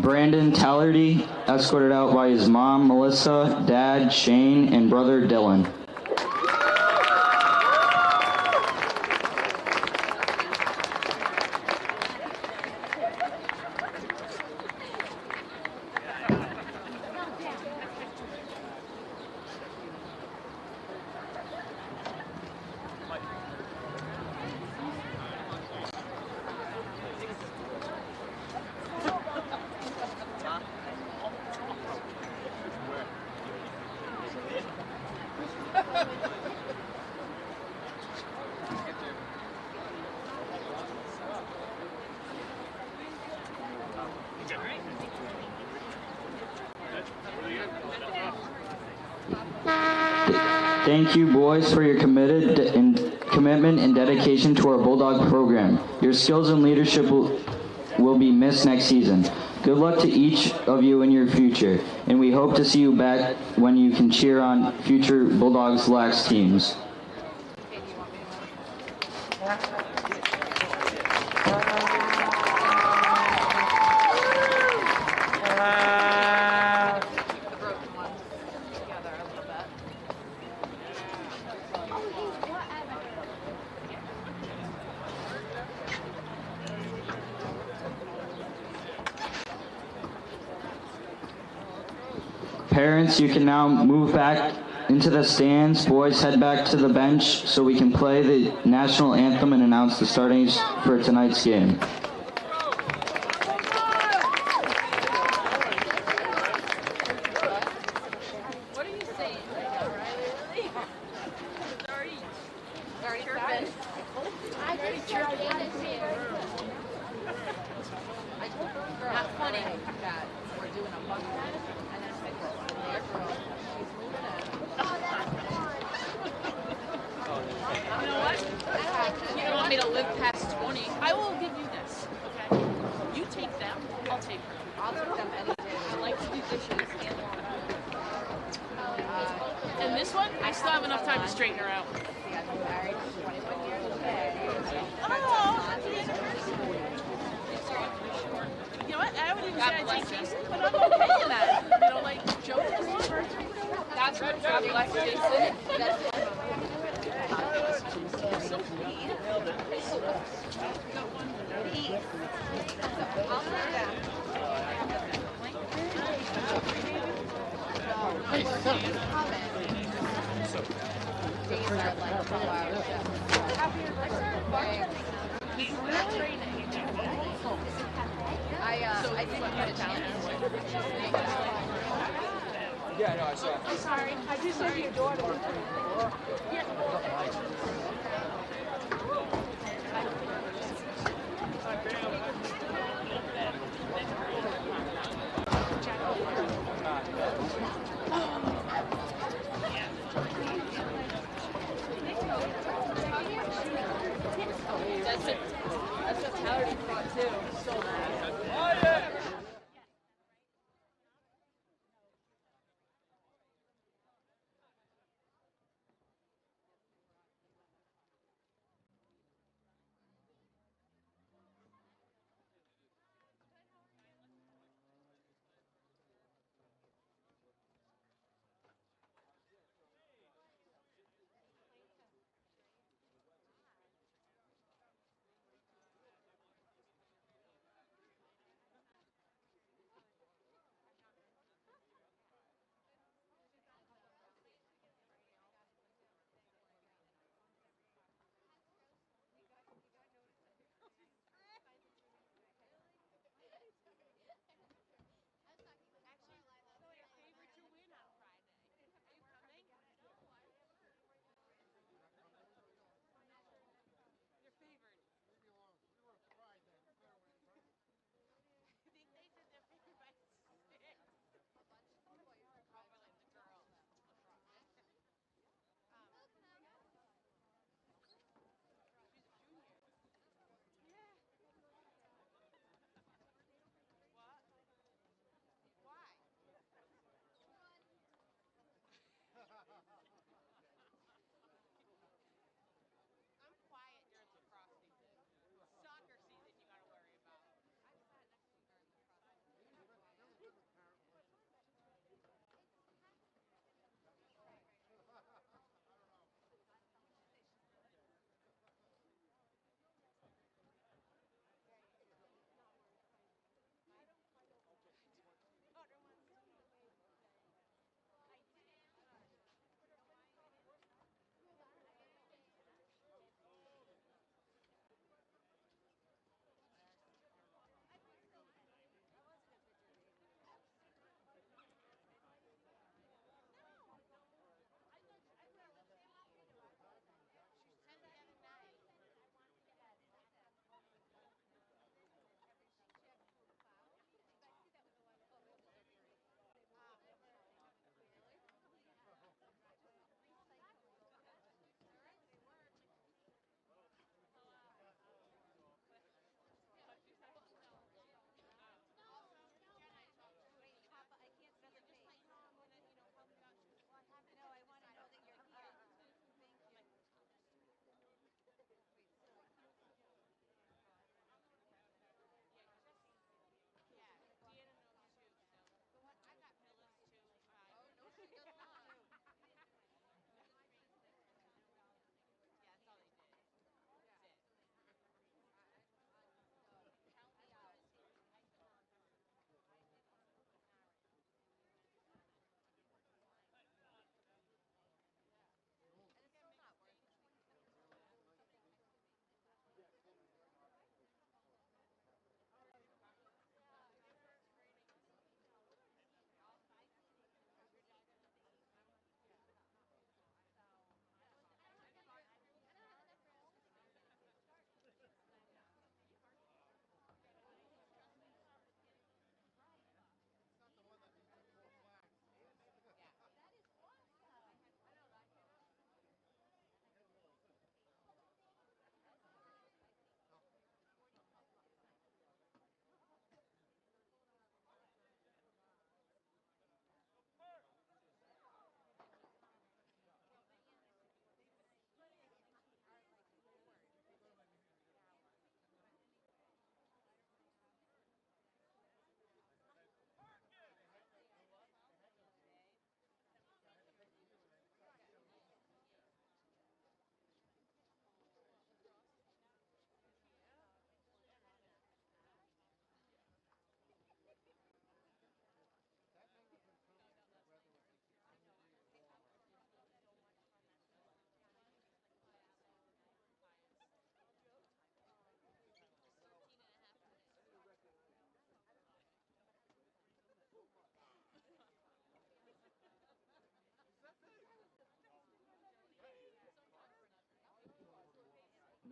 Brandon Tallerty, escorted out by his mom, Melissa, dad, Shane, and brother, Dylan. Thank you, boys, for your commitment and dedication to our Bulldog program. Your skills and leadership will be missed next season. Good luck to each of you in your future, and we hope to see you back when you can cheer on future Bulldogs Lax teams. Parents, you can now move back into the stands. Boys, head back to the bench so we can play the national anthem and announce the startings for tonight's game. Yeah, no, I saw. I'm sorry. I just saw your daughter. That's what Tallerty thought too. So mad.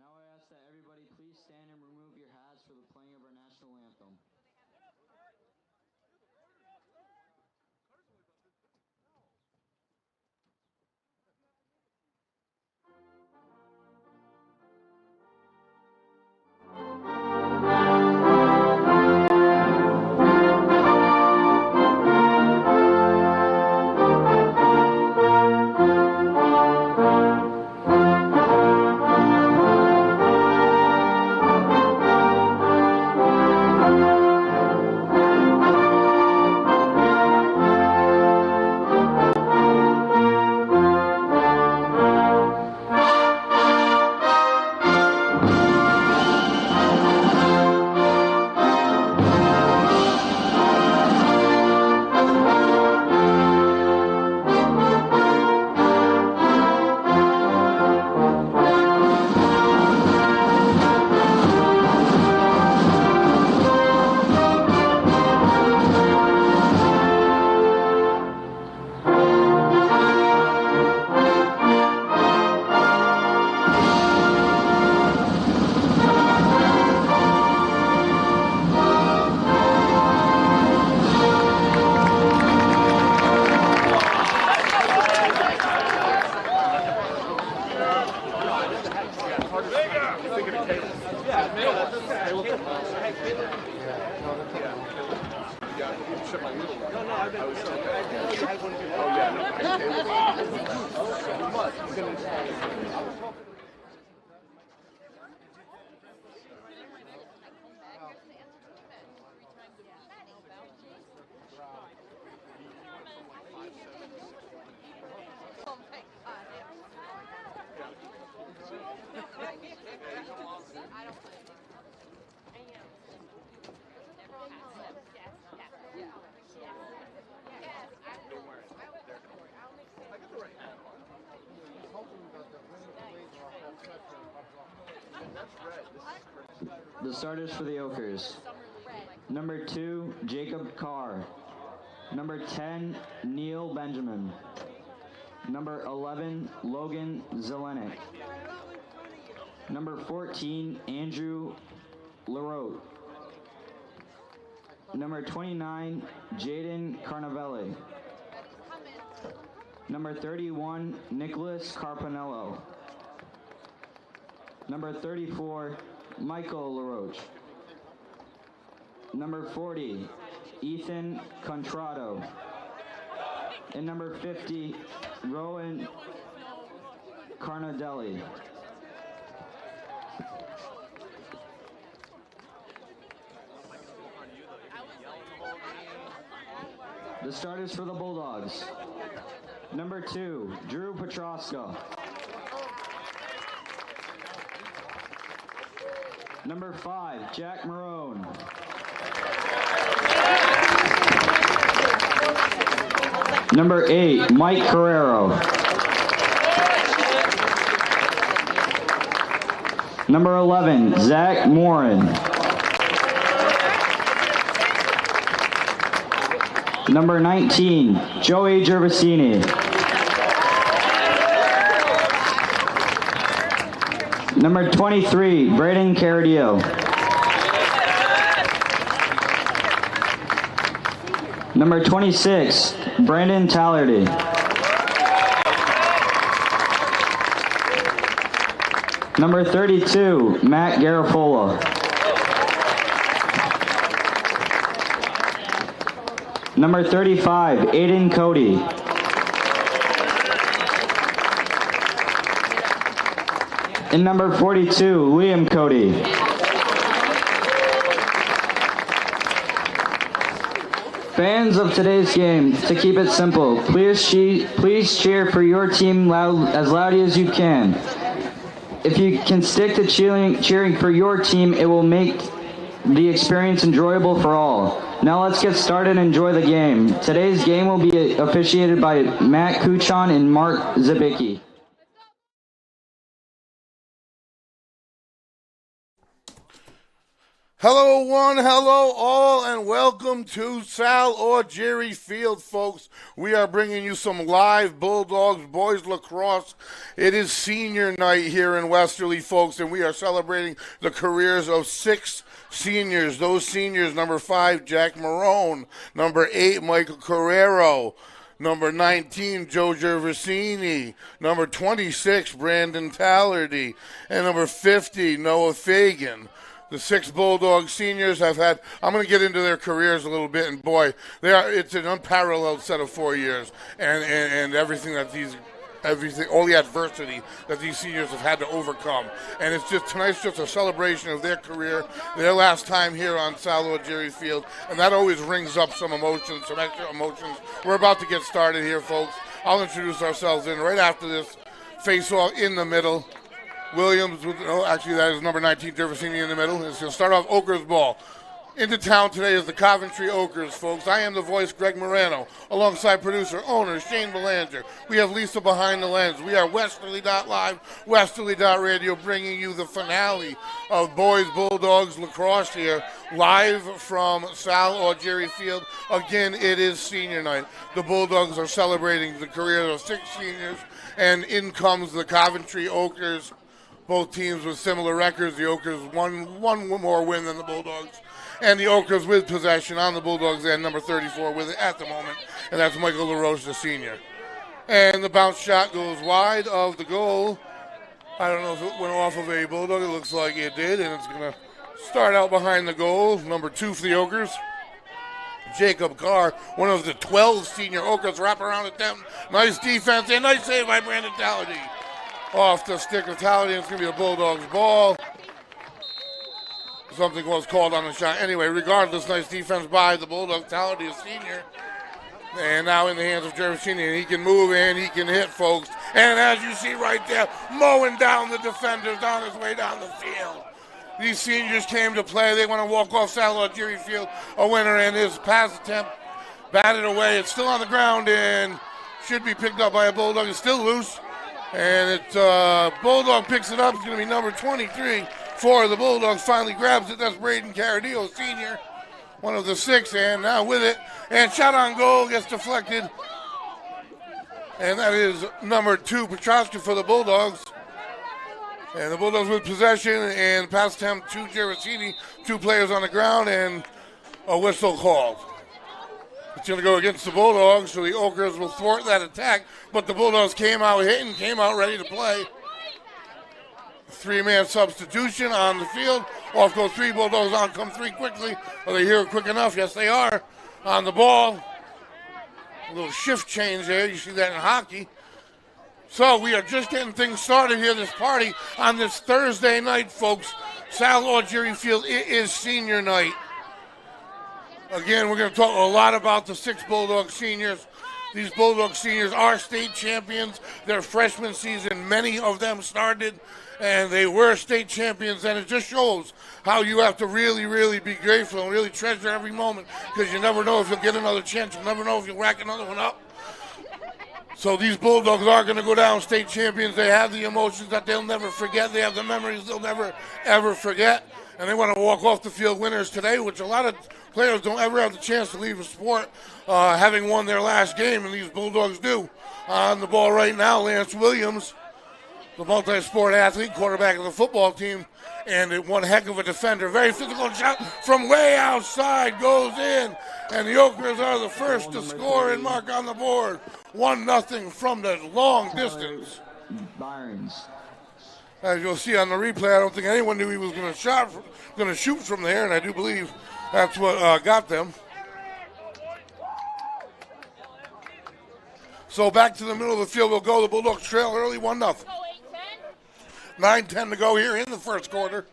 Now I ask that everybody please stand and remove your hats for the playing of our national anthem. The starters for the Okers. Number 2, Jacob Carr. Number 10, Neil Benjamin. Number 11, Logan Zelenik. Number 14, Andrew LaRote. Number 29, Jaden Carnavelli. Number 31, Nicholas Carpanello. Number 34, Michael LaRoche. Number 40, Ethan Contrado. And number 50, Rowan Carnadelli. The starters for the Bulldogs. Number 2, Drew Petroska. Number 5, Jack Marone. Number 8, Mike Carrero. Number 11, Zach Morin. Number 19, Joey Gervasini. Number 23, Braden Caradillo. Number 26, Brandon Tallerty. Number 32, Matt Garafola. Number 35, Aiden Cody. And number 42, Liam Cody. Fans of today's game, to keep it simple, please cheer for your team as loudly as you can. If you can stick to cheering for your team, it will make the experience enjoyable for all. Now let's get started and enjoy the game. Today's game will be officiated by Matt Kuchon and Mark Zabicki. Hello one, hello all, and welcome to Sal or Jerry Field, folks. We are bringing you some live Bulldogs boys lacrosse. It is senior night here in Westerly, folks, and we are celebrating the careers of 6 seniors. Those seniors, number 5, Jack Marone, number 8, Michael Carrero, number 19, Joe Gervasini, number 26, Brandon Tallardy, and number 50, Noah Fagan. The 6 Bulldog seniors have had, I'm going to get into their careers a little bit, and boy, it's an unparalleled set of 4 years, and everything, all the adversity that these seniors have had to overcome. And tonight's just a celebration of their career, their last time here on Sal Jerry Field, and that always rings up some emotions, some extra emotions. We're about to get started here, folks. I'll introduce ourselves in right after this face-off in the middle. Williams, actually that is number 19, Gervasini in the middle. It's going to start off Ochre's ball. Into town today is the Coventry Ochres, folks. I am the voice, Greg Morano, alongside producer, owner, Shane Belanger. We have Lisa behind the lens. We are Westerly.live, Westerly.radio, bringing you the finale of Boys Bulldogs Lacrosse here, live from Sal or Jerry Field. Again, it is senior night. The Bulldogs are celebrating the careers of 6 seniors, and in comes the Coventry Ochres. Both teams with similar records. The Ochres one more win than the Bulldogs. And the Ochres with possession on the Bulldogs end, number 34 with it at the moment. And that's Michael LaRoche, the senior. And the bounce shot goes wide of the goal. I don't know if it went off of a Bulldog. It looks like it did. And it's going to start out behind the goal. Number 2 for the Ochres. Jacob Carr, one of the 12 senior Ochres, wrap around attempt. Nice defense and nice save by Brandon Tallardy. Off the stick of Tallardy, it's going to be a Bulldogs ball. Something was called on the shot. Anyway, regardless, nice defense by the Bulldogs. Tallardy is senior. And now in the hands of Gervasini, and he can move and he can hit, folks. And as you see right there, mowing down the defenders on his way down the field. These seniors came to play. They want to walk off Sal or Jerry Field a winner, and his pass attempt batted away. It's still on the ground and should be picked up by a Bulldog. It's still loose. And Bulldog picks it up. It's going to be number 23 for the Bulldogs. Finally grabs it. That's Braden Caradillo, senior, one of the 6, and now with it. And shot on goal gets deflected. And that is number 2, Petrosky for the Bulldogs. And the Bulldogs with possession and pass attempt to Gervasini. 2 players on the ground and a whistle called. It's going to go against the Bulldogs, so the Ochres will thwart that attack. But the Bulldogs came out hitting, came out ready to play. 3-man substitution on the field. Off go 3 Bulldogs, on come 3 quickly. Are they here quick enough? Yes, they are. On the ball. A little shift change there. You see that in hockey. So we are just getting things started here, this party, on this Thursday night, folks. Sal or Jerry Field, it is senior night. Again, we're going to talk a lot about the 6 Bulldog seniors. These Bulldog seniors are state champions. Their freshman season, many of them started, and they were state champions, and it just shows how you have to really, really be grateful and really treasure every moment, because you never know if you'll get another chance. You never know if you'll rack another one up. So these Bulldogs are going to go down state champions. They have the emotions that they'll never forget. They have the memories they'll never, ever forget. And they want to walk off the field winners today, which a lot of players don't ever have the chance to leave a sport having won their last game, and these Bulldogs do. On the ball right now, Lance Williams, the multi-sport athlete, quarterback of the football team, and one heck of a defender. Very physical shot from way outside, goes in, and the Ochres are the first to score and mark on the board. 1-0 from the long distance. Byron's. As you'll see on the replay, I don't think anyone knew he was going to shoot from there, and I do believe that's what got them. So back to the middle of the field we'll go. The Bulldogs trail early, 1-0. 9:10 to go here in the first quarter.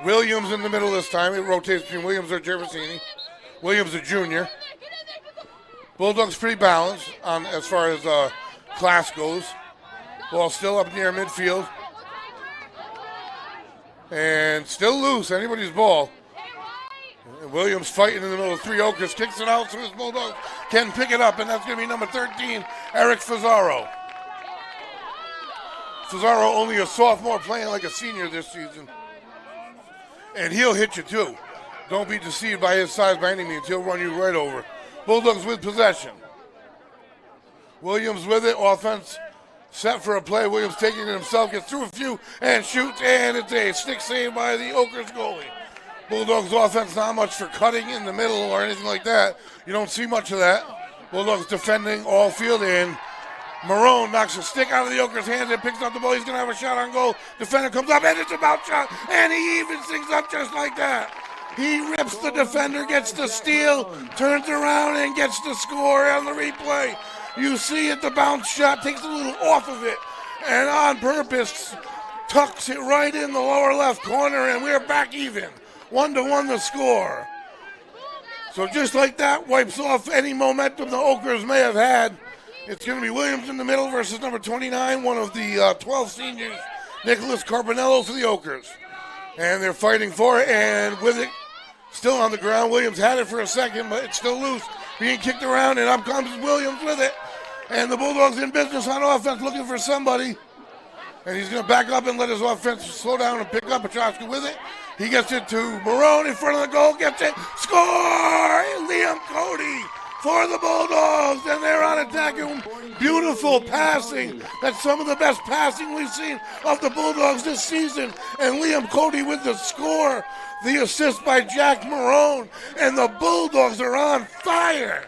Williams in the middle this time. It rotates between Williams or Gervasini. Williams, a junior. Bulldogs pretty balanced on as far as class goes. Ball still up near midfield. And still loose, anybody's ball. And Williams fighting in the middle of 3 Ochres, kicks it out so his Bulldogs can pick it up, and that's going to be number 13, Eric Fazaro. Fazaro only a sophomore playing like a senior this season. And he'll hit you too. Don't be deceived by his size by any means. He'll run you right over. Bulldogs with possession. Williams with it. Offense set for a play. Williams taking it himself. Gets through a few and shoots. And it's a stick save by the Oakers goalie. Bulldogs offense not much for cutting in the middle or anything like that. You don't see much of that. Bulldogs defending all field in. Marone knocks a stick out of the Oakers' hands and picks up the ball. He's going to have a shot on goal. Defender comes up and it's a bounce shot. And he evens things up just like that. He rips the defender, gets the steal, turns around and gets the score on the replay. You see it, the bounce shot takes a little off of it. And on purpose, tucks it right in the lower left corner. And we're back even. 1-1 the score. So just like that, wipes off any momentum the Oakers may have had. It's going to be Williams in the middle versus number 29, one of the 12 seniors, Nicholas Carbonello for the Oakers. And they're fighting for it, and with it still on the ground, Williams had it for a second, but it's still loose, being kicked around, and up comes Williams with it. And the Bulldogs in business on offense looking for somebody. And he's going to back up and let his offense slow down and pick up Petrosky with it. He gets it to Marone in front of the goal, gets it, score! Liam Cody for the Bulldogs, and they're on attack. Beautiful passing. That's some of the best passing we've seen of the Bulldogs this season. And Liam Cody with the score, the assist by Jack Marone, and the Bulldogs are on fire.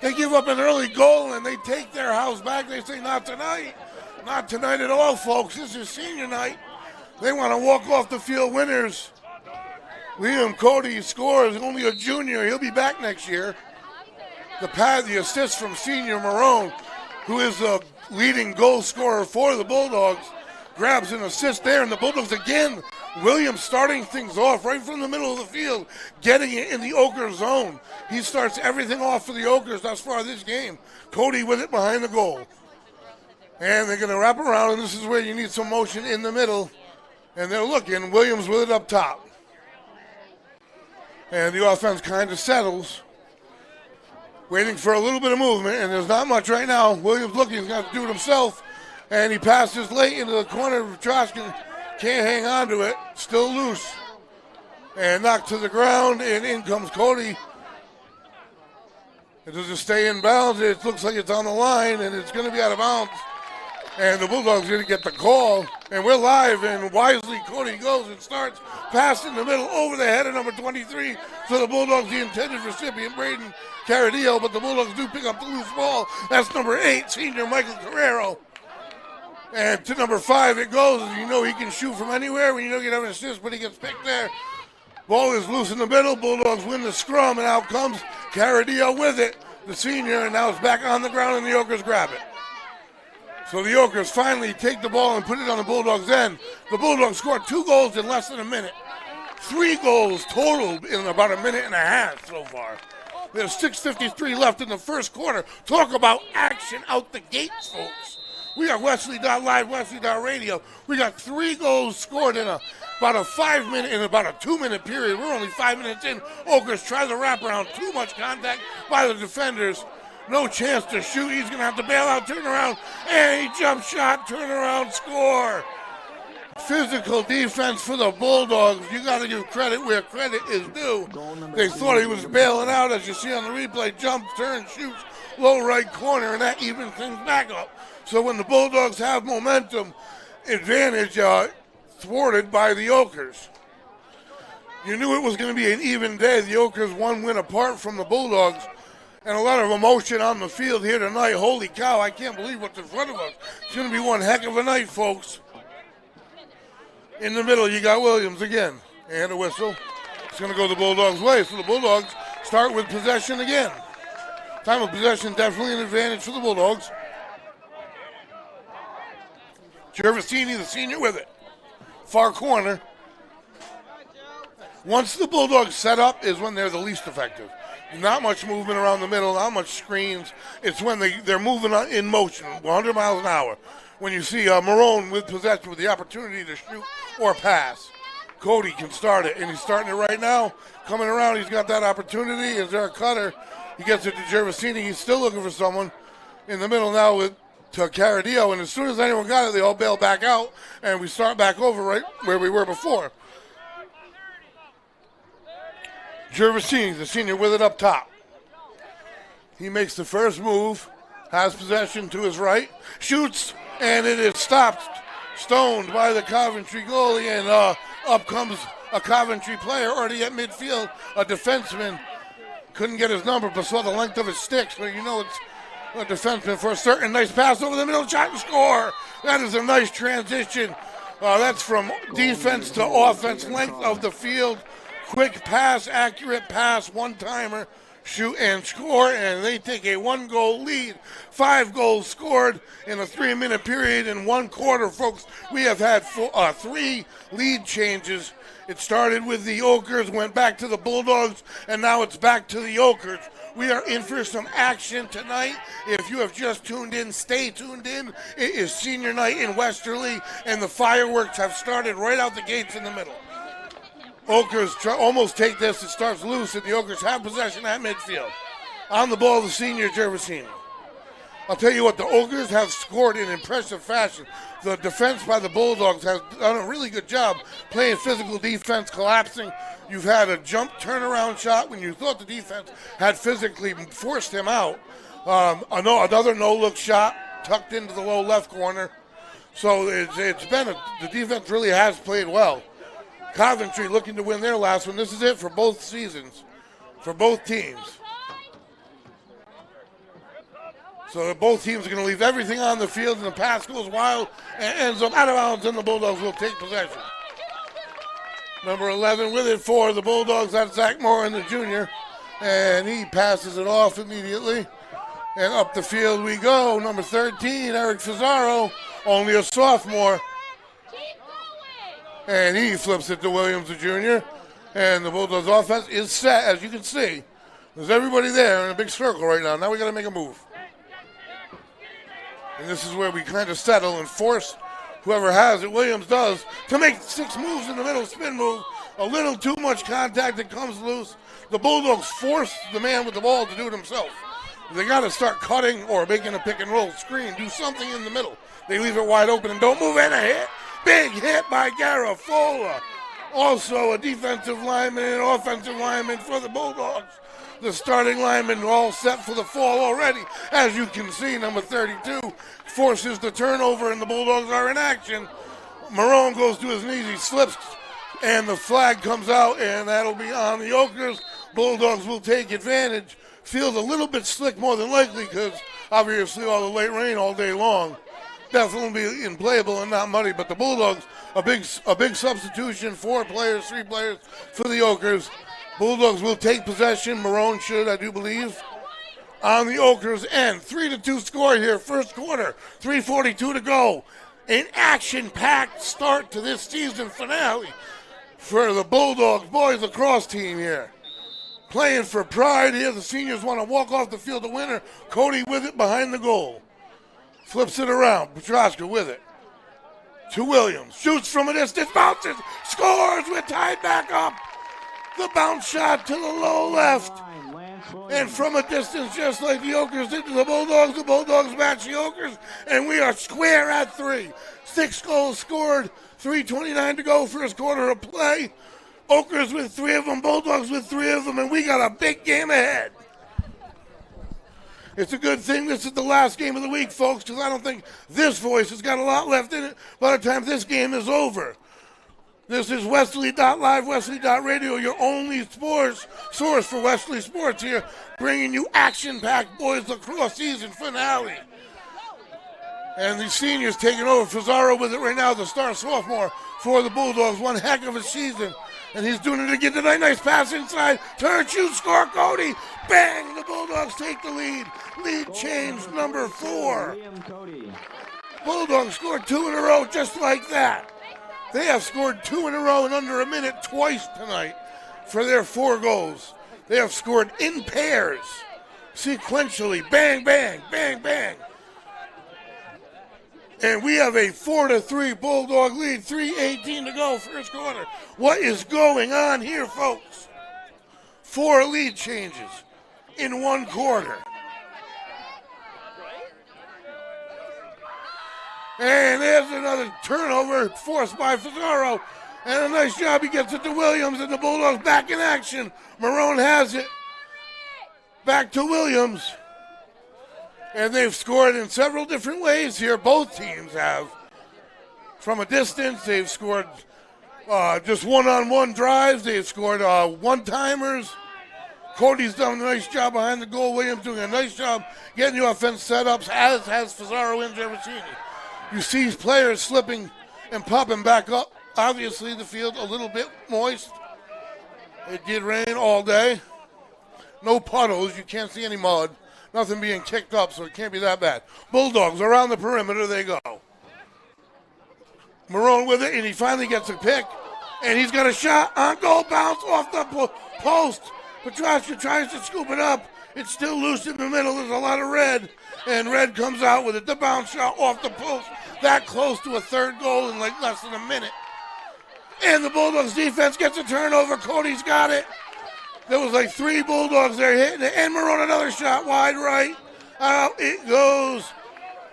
They give up an early goal, and they take their house back. They say, not tonight. Not tonight at all, folks. This is senior night. They want to walk off the field winners. Liam Cody scores, only a junior. He'll be back next year. The assist from senior Marone, who is the leading goal scorer for the Bulldogs, grabs an assist there, and the Bulldogs again, Williams starting things off right from the middle of the field, getting it in the Oakers zone. He starts everything off for the Oakers thus far this game. Cody with it behind the goal. And they're going to wrap around, and this is where you need some motion in the middle. And they're looking, Williams with it up top. And the offense kind of settles, waiting for a little bit of movement, and there's not much right now. Williams looking, he's got to do it himself, and he passes late into the corner. Petrosky can't hang on to it, still loose. And knocked to the ground, and in comes Cody. It doesn't stay in bounds. It looks like it's on the line, and it's going to be out of bounds. And the Bulldogs going to get the call. And we're live, and wisely Cody goes and starts pass in the middle over the head of number 23 for the Bulldogs, the intended recipient, Braden Caradillo, but the Bulldogs do pick up the loose ball. That's number 8, senior Michael Carrero. And to number 5 it goes. You know he can shoot from anywhere. When you know you have an assist, but he gets picked there. Ball is loose in the middle. Bulldogs win the scrum, and out comes Caradillo with it, the senior, and now it's back on the ground, and the Oakers grab it. So the Oakers finally take the ball and put it on the Bulldogs' end. The Bulldogs scored 2 goals in less than a minute. 3 goals total in about a minute and a half so far. There's 6:53 left in the first quarter. Talk about action out the gates, folks. We got Westerly.live, Westerly.radio. We got 3 goals scored in about a 2-minute period. We're only 5 minutes in. Oakers try the wraparound. Too much contact by the defenders. No chance to shoot. He's going to have to bail out, turn around, and he jump shot, turn around, score. Physical defense for the Bulldogs. You got to give credit where credit is due. They thought he was bailing out, as you see on the replay. Jumps, turns, shoots, low right corner, and that evens things back up. So when the Bulldogs have momentum, advantage thwarted by the Oakers. You knew it was going to be an even day. The Oakers 1 win apart from the Bulldogs. And a lot of emotion on the field here tonight. Holy cow, I can't believe what's in front of us. It's going to be one heck of a night, folks. In the middle, you got Williams again. And a whistle. It's going to go the Bulldogs' way. So the Bulldogs start with possession again. Time of possession definitely an advantage for the Bulldogs. Gervasini, the senior, with it. Far corner. Once the Bulldogs set up is when they're the least effective. Not much movement around the middle, not much screens. It's when they're moving in motion, 100 miles an hour. When you see Marone with possession with the opportunity to shoot or pass. Cody can start it, and he's starting it right now. Coming around, he's got that opportunity. Is there a cutter? He gets it to Gervasini. He's still looking for someone in the middle now to Caradillo, and as soon as anyone got it, they all bail back out, and we start back over right where we were before. Gervasini, the senior, with it up top. He makes the first move, has possession to his right, shoots, and it is stopped, stoned by the Coventry goalie, and up comes a Coventry player already at midfield, a defenseman. Couldn't get his number, but saw the length of his stick, so you know it's a defenseman for a certain. Nice pass over the middle, shot and score. That is a nice transition. That's from defense to offense, length of the field. Quick pass, accurate pass, one-timer, shoot and score, and they take a 1-goal lead. 5 goals scored in a 3-minute period in 1 quarter, folks. We have had 3 lead changes. It started with the Ochres, went back to the Bulldogs, and now it's back to the Ochres. We are in for some action tonight. If you have just tuned in, stay tuned in. It is senior night in Westerly, and the fireworks have started right out the gates in the middle. Ochres almost take this. It starts loose, and the Ochres have possession at midfield. On the ball, the senior, Gervasini. I'll tell you what, the Ochres have scored in impressive fashion. The defense by the Bulldogs has done a really good job playing physical defense, collapsing. You've had a jump turnaround shot when you thought the defense had physically forced him out. Another no-look shot tucked into the low left corner. So it's been the defense really has played well. Coventry looking to win their last one. This is it for both seasons, for both teams. So both teams are going to leave everything on the field, and the pass goes wild and ends up out of bounds, and the Bulldogs will take possession. Number 11 with it for the Bulldogs. That's Zach Moore, the junior, and he passes it off immediately. And up the field we go. Number 13, Eric Fazaro, only a sophomore. And he flips it to Williams, the junior. And the Bulldogs offense is set, as you can see. There's everybody there in a big circle right now. Now we got to make a move. And this is where we kind of settle and force whoever has it, Williams does, to make 6 moves in the middle, spin move. A little too much contact, it comes loose. The Bulldogs force the man with the ball to do it himself. They got to start cutting or making a pick and roll screen, do something in the middle. They leave it wide open and don't move, and a hit. Big hit by Garafola. Also a defensive lineman and an offensive lineman for the Bulldogs. The starting linemen all set for the fall already. As you can see, number 32 forces the turnover, and the Bulldogs are in action. Marone goes to his knees, he slips, and the flag comes out, and that'll be on the Ochres. Bulldogs will take advantage. Feels a little bit slick more than likely because obviously all the late rain all day long. Definitely be unplayable and not muddy, but the Bulldogs, a big substitution, 4 players, 3 players for the Ochres. Bulldogs will take possession. Marone should, I do believe, on the Ochres end. 3-2 score here, first quarter, 3:42 to go. An action-packed start to this season finale for the Bulldogs boys lacrosse team here. Playing for pride here. The seniors want to walk off the field a winner. Cody with it behind the goal. Flips it around. Petroska with it. To Williams. Shoots from a distance. Bounces. Scores. We're tied back up. The bounce shot to the low left. And from a distance, just like the Ochres did to the Bulldogs match the Ochres. And we are square at 3. 6 goals scored. 3:29 to go. First quarter of play. Ochres with 3 of them. Bulldogs with 3 of them. And we got a big game ahead. It's a good thing this is the last game of the week, folks, because I don't think this voice has got a lot left in it by the time this game is over. This is Westerly.live, Westerly.radio, your only sports source for Westerly sports here, bringing you action-packed boys lacrosse season finale. And the seniors taking over. Fazaro with it right now, the star sophomore for the Bulldogs. One heck of a season. And he's doing it again tonight. Nice pass inside. Turn, shoot, score, Cody. Bang! The Bulldogs take the lead. Lead change number 4. Bulldogs scored 2 in a row just like that. They have scored 2 in a row in under a minute twice tonight for their 4 goals. They have scored in pairs, sequentially. Bang, bang, bang, bang. And we have a 4-3 Bulldog lead, 3:18 to go, first quarter. What is going on here, folks? 4 lead changes in 1 quarter. And there's another turnover forced by Fazaro. And a nice job. He gets it to Williams, and the Bulldogs back in action. Marone has it. Back to Williams. And they've scored in several different ways here. Both teams have. From a distance, they've scored just one-on-one drives. They've scored one-timers. Cody's done a nice job behind the goal. Williams doing a nice job getting the offense set up, as has Fazaro and Gervasini. You see players slipping and popping back up. Obviously, the field a little bit moist. It did rain all day. No puddles. You can't see any mud. Nothing being kicked up, so it can't be that bad. Bulldogs around the perimeter they go. Marone with it, and he finally gets a pick. And he's got a shot on goal, bounce off the post. Petrosha tries to scoop it up. It's still loose in the middle. There's a lot of red. And Red comes out with it. The bounce shot off the post. That close to a third goal in like less than a minute. And the Bulldogs defense gets a turnover. Cody's got it. There was like 3 Bulldogs there hitting it. And Marone another shot wide right. Out it goes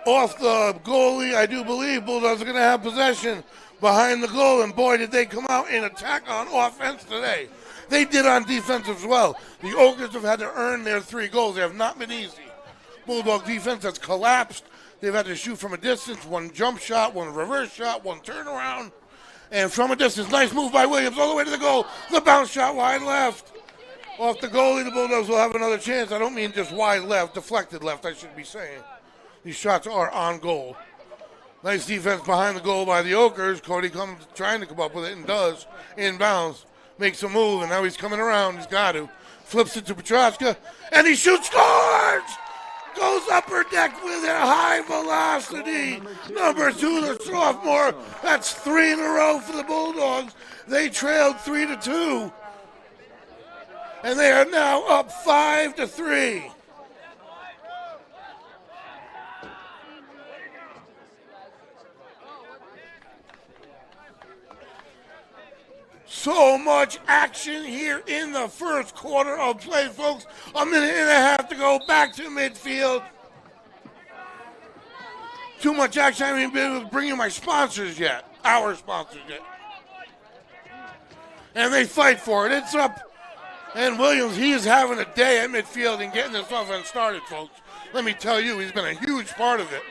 off the goalie. I do believe Bulldogs are going to have possession behind the goal. And boy, did they come out and attack on offense today. They did on defense as well. The Ogres have had to earn their 3 goals. They have not been easy. Bulldog defense has collapsed. They've had to shoot from a distance. 1 jump shot, 1 reverse shot, 1 turnaround. And from a distance, nice move by Williams all the way to the goal. The bounce shot wide left. Off the goalie, the Bulldogs will have another chance. I don't mean just wide left, deflected left, I should be saying. These shots are on goal. Nice defense behind the goal by the Ogres. Cody comes trying to come up with it and does. Inbounds. Makes a move, and now he's coming around. He's got to. Flips it to Petrosha, and he shoots, scores! Goes upper deck with a high velocity. Number 2, the sophomore. That's 3 in a row for the Bulldogs. They trailed 3-2. And they are now up 5-3. So much action here in the first quarter of play, folks. A minute and a half to go back to midfield. Too much action. I haven't even been able to bring you my sponsors yet. Our sponsors yet. And they fight for it. It's up. And Williams, he is having a day at midfield and getting this offense started, folks. Let me tell you, he's been a huge part of it.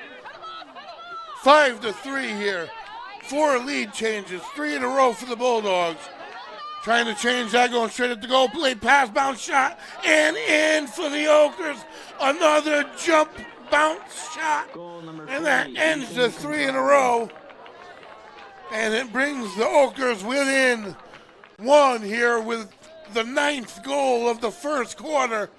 5-3 here. 4 lead changes. 3 in a row for the Bulldogs. Trying to change that, going straight at the goal. Play pass, bounce shot, and in for the Ogres. Another jump bounce shot. And that ends the 3 in a row. And it brings the Ogres within 1 here with the 9th goal of the first quarter.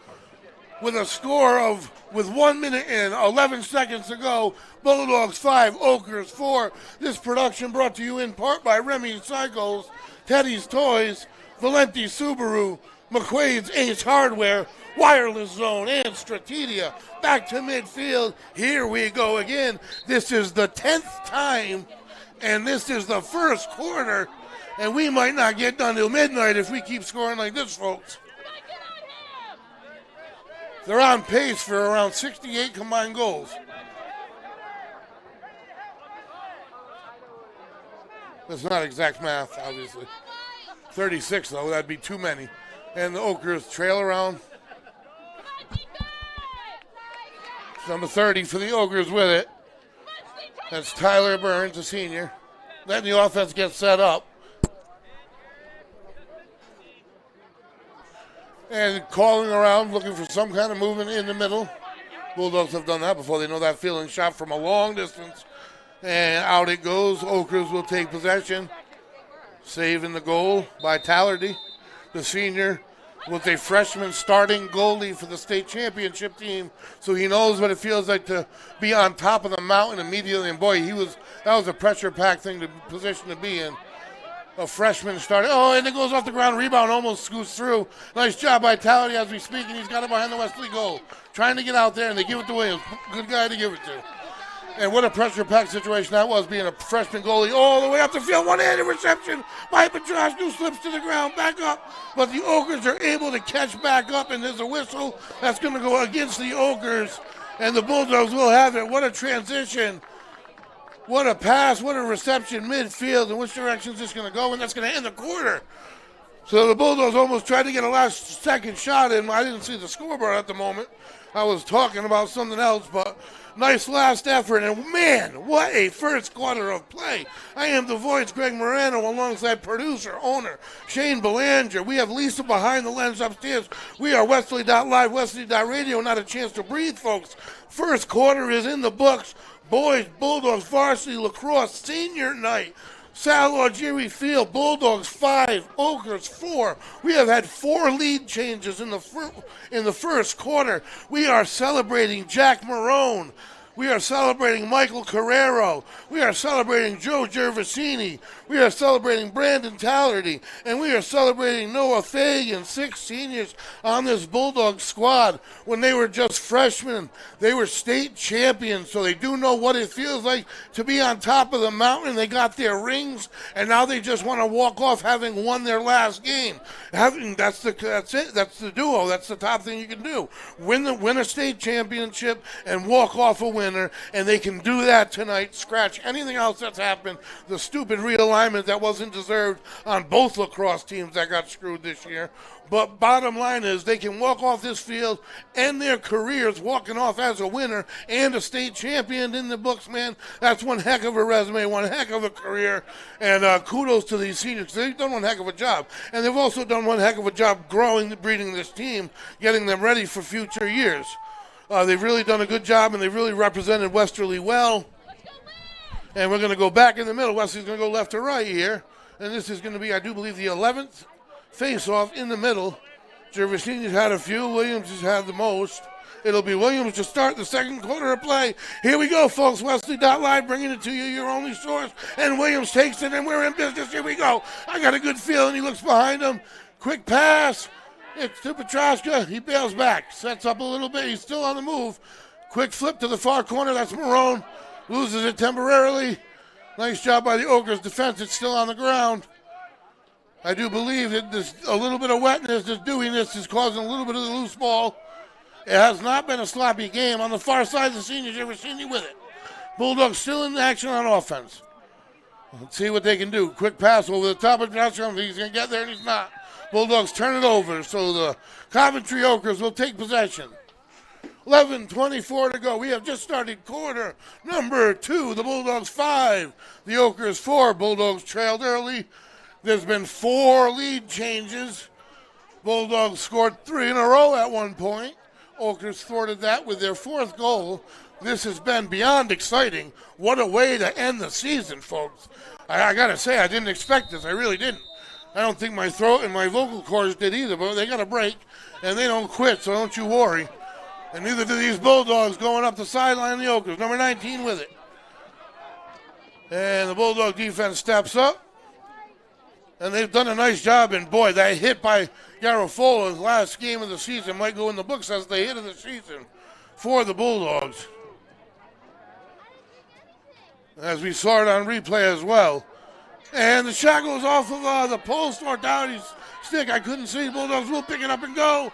With a score of, with 1 minute and 11 seconds to go, Bulldogs 5, Ogres 4. This production brought to you in part by Remy Cycles, Teddy's Toys, Valenti Subaru, McQuaid's Ace Hardware, Wireless Zone, and Strategia. Back to midfield. Here we go again. This is the 10th time, and this is the first quarter, and we might not get done till midnight if we keep scoring like this, folks. They're on pace for around 68 combined goals. That's not exact math, obviously. 36, though, that'd be too many. And the Ogres trail around. It's number 30 for the Ogres with it. That's Tyler Burns, a senior. Letting the offense get set up. And calling around, looking for some kind of movement in the middle. Bulldogs have done that before. They know that feeling. Shot from a long distance. And out it goes. Ogres will take possession. Saving the goal by Tallerdy, the senior, with a freshman starting goalie for the state championship team. So he knows what it feels like to be on top of the mountain immediately. And boy, that was a pressure-packed position to be in. A freshman starting. Oh, and it goes off the ground. Rebound almost scoots through. Nice job by Tallerdy as we speak, and he's got it behind the Westerly goal. Trying to get out there, and they give it to Williams. Good guy to give it to. And what a pressure-packed situation that was, being a freshman goalie all the way up the field. One-handed reception by Petrosha, who slips to the ground, back up. But the Ogres are able to catch back up, and there's a whistle that's going to go against the Ogres, and the Bulldogs will have it. What a transition. What a pass, what a reception midfield, and which direction is this going to go, and that's going to end the quarter. So the Bulldogs almost tried to get a last-second shot in. I didn't see the scoreboard at the moment. I was talking about something else, but nice last effort. And, man, what a first quarter of play. I am the voice, Greg Morano, alongside producer, owner, Shane Belanger. We have Lisa behind the lens upstairs. We are Westerly.live, Westerly.radio. Not a chance to breathe, folks. First quarter is in the books. Boys, Bulldogs, Varsity Lacrosse, senior night. Sal Algieri Field, Bulldogs 5, Okers 4. We have had 4 lead changes in the first quarter. We are celebrating Jack Marone. We are celebrating Michael Carrero. We are celebrating Joe Gervasini. We are celebrating Brandon Tallerty. And we are celebrating Noah Fagan, 6 seniors on this Bulldog squad. When they were just freshmen, they were state champions, so they do know what it feels like to be on top of the mountain. They got their rings, and now they just want to walk off having won their last game. That's it. That's the duo. That's the top thing you can do. Win a state championship and walk off a win. And they can do that tonight, scratch anything else that's happened, the stupid realignment that wasn't deserved on both lacrosse teams that got screwed this year. But bottom line is they can walk off this field, end their careers walking off as a winner and a state champion in the books, man. That's one heck of a resume, one heck of a career. And kudos to these seniors. They've done one heck of a job. And they've also done one heck of a job breeding this team, getting them ready for future years. They've really done a good job, and they've really represented Westerly well. And we're going to go back in the middle. Westerly's going to go left to right here. And this is going to be, I do believe, the 11th face-off in the middle. Gervasini's had a few. Williams has had the most. It'll be Williams to start the second quarter of play. Here we go, folks. Westerly.live bringing it to you, your only source. And Williams takes it, and we're in business. Here we go. I got a good feeling. He looks behind him. Quick pass. It's to Petroska. He bails back. Sets up a little bit. He's still on the move. Quick flip to the far corner. That's Marone. Loses it temporarily. Nice job by the Okers defense. It's still on the ground. I do believe that there's a little bit of wetness, this dewiness is causing a little bit of the loose ball. It has not been a sloppy game. On the far side, the seniors, Gervasini with it. Bulldogs still in action on offense. Let's see what they can do. Quick pass over the top of Joshua. He's going to get there, and he's not. Bulldogs turn it over, so the Coventry Okers will take possession. 11:24 to go. We have just started quarter number 2. The Bulldogs 5, the Okers 4. Bulldogs trailed early. There's been 4 lead changes. Bulldogs scored 3 in a row at one point. Okers thwarted that with their 4th goal. This has been beyond exciting. What a way to end the season, folks. I got to say, I didn't expect this. I really didn't. I don't think my throat and my vocal cords did either, but they got a break, and they don't quit, so don't you worry. And neither do these Bulldogs going up the sideline of the Okers. Number 19 with it. And the Bulldog defense steps up, and they've done a nice job. And, boy, that hit by Garofolo's last game of the season might go in the books as the hit of the season for the Bulldogs. As we saw it on replay as well. And the shot goes off of the post or down his stick. I couldn't see. Bulldogs will pick it up and go.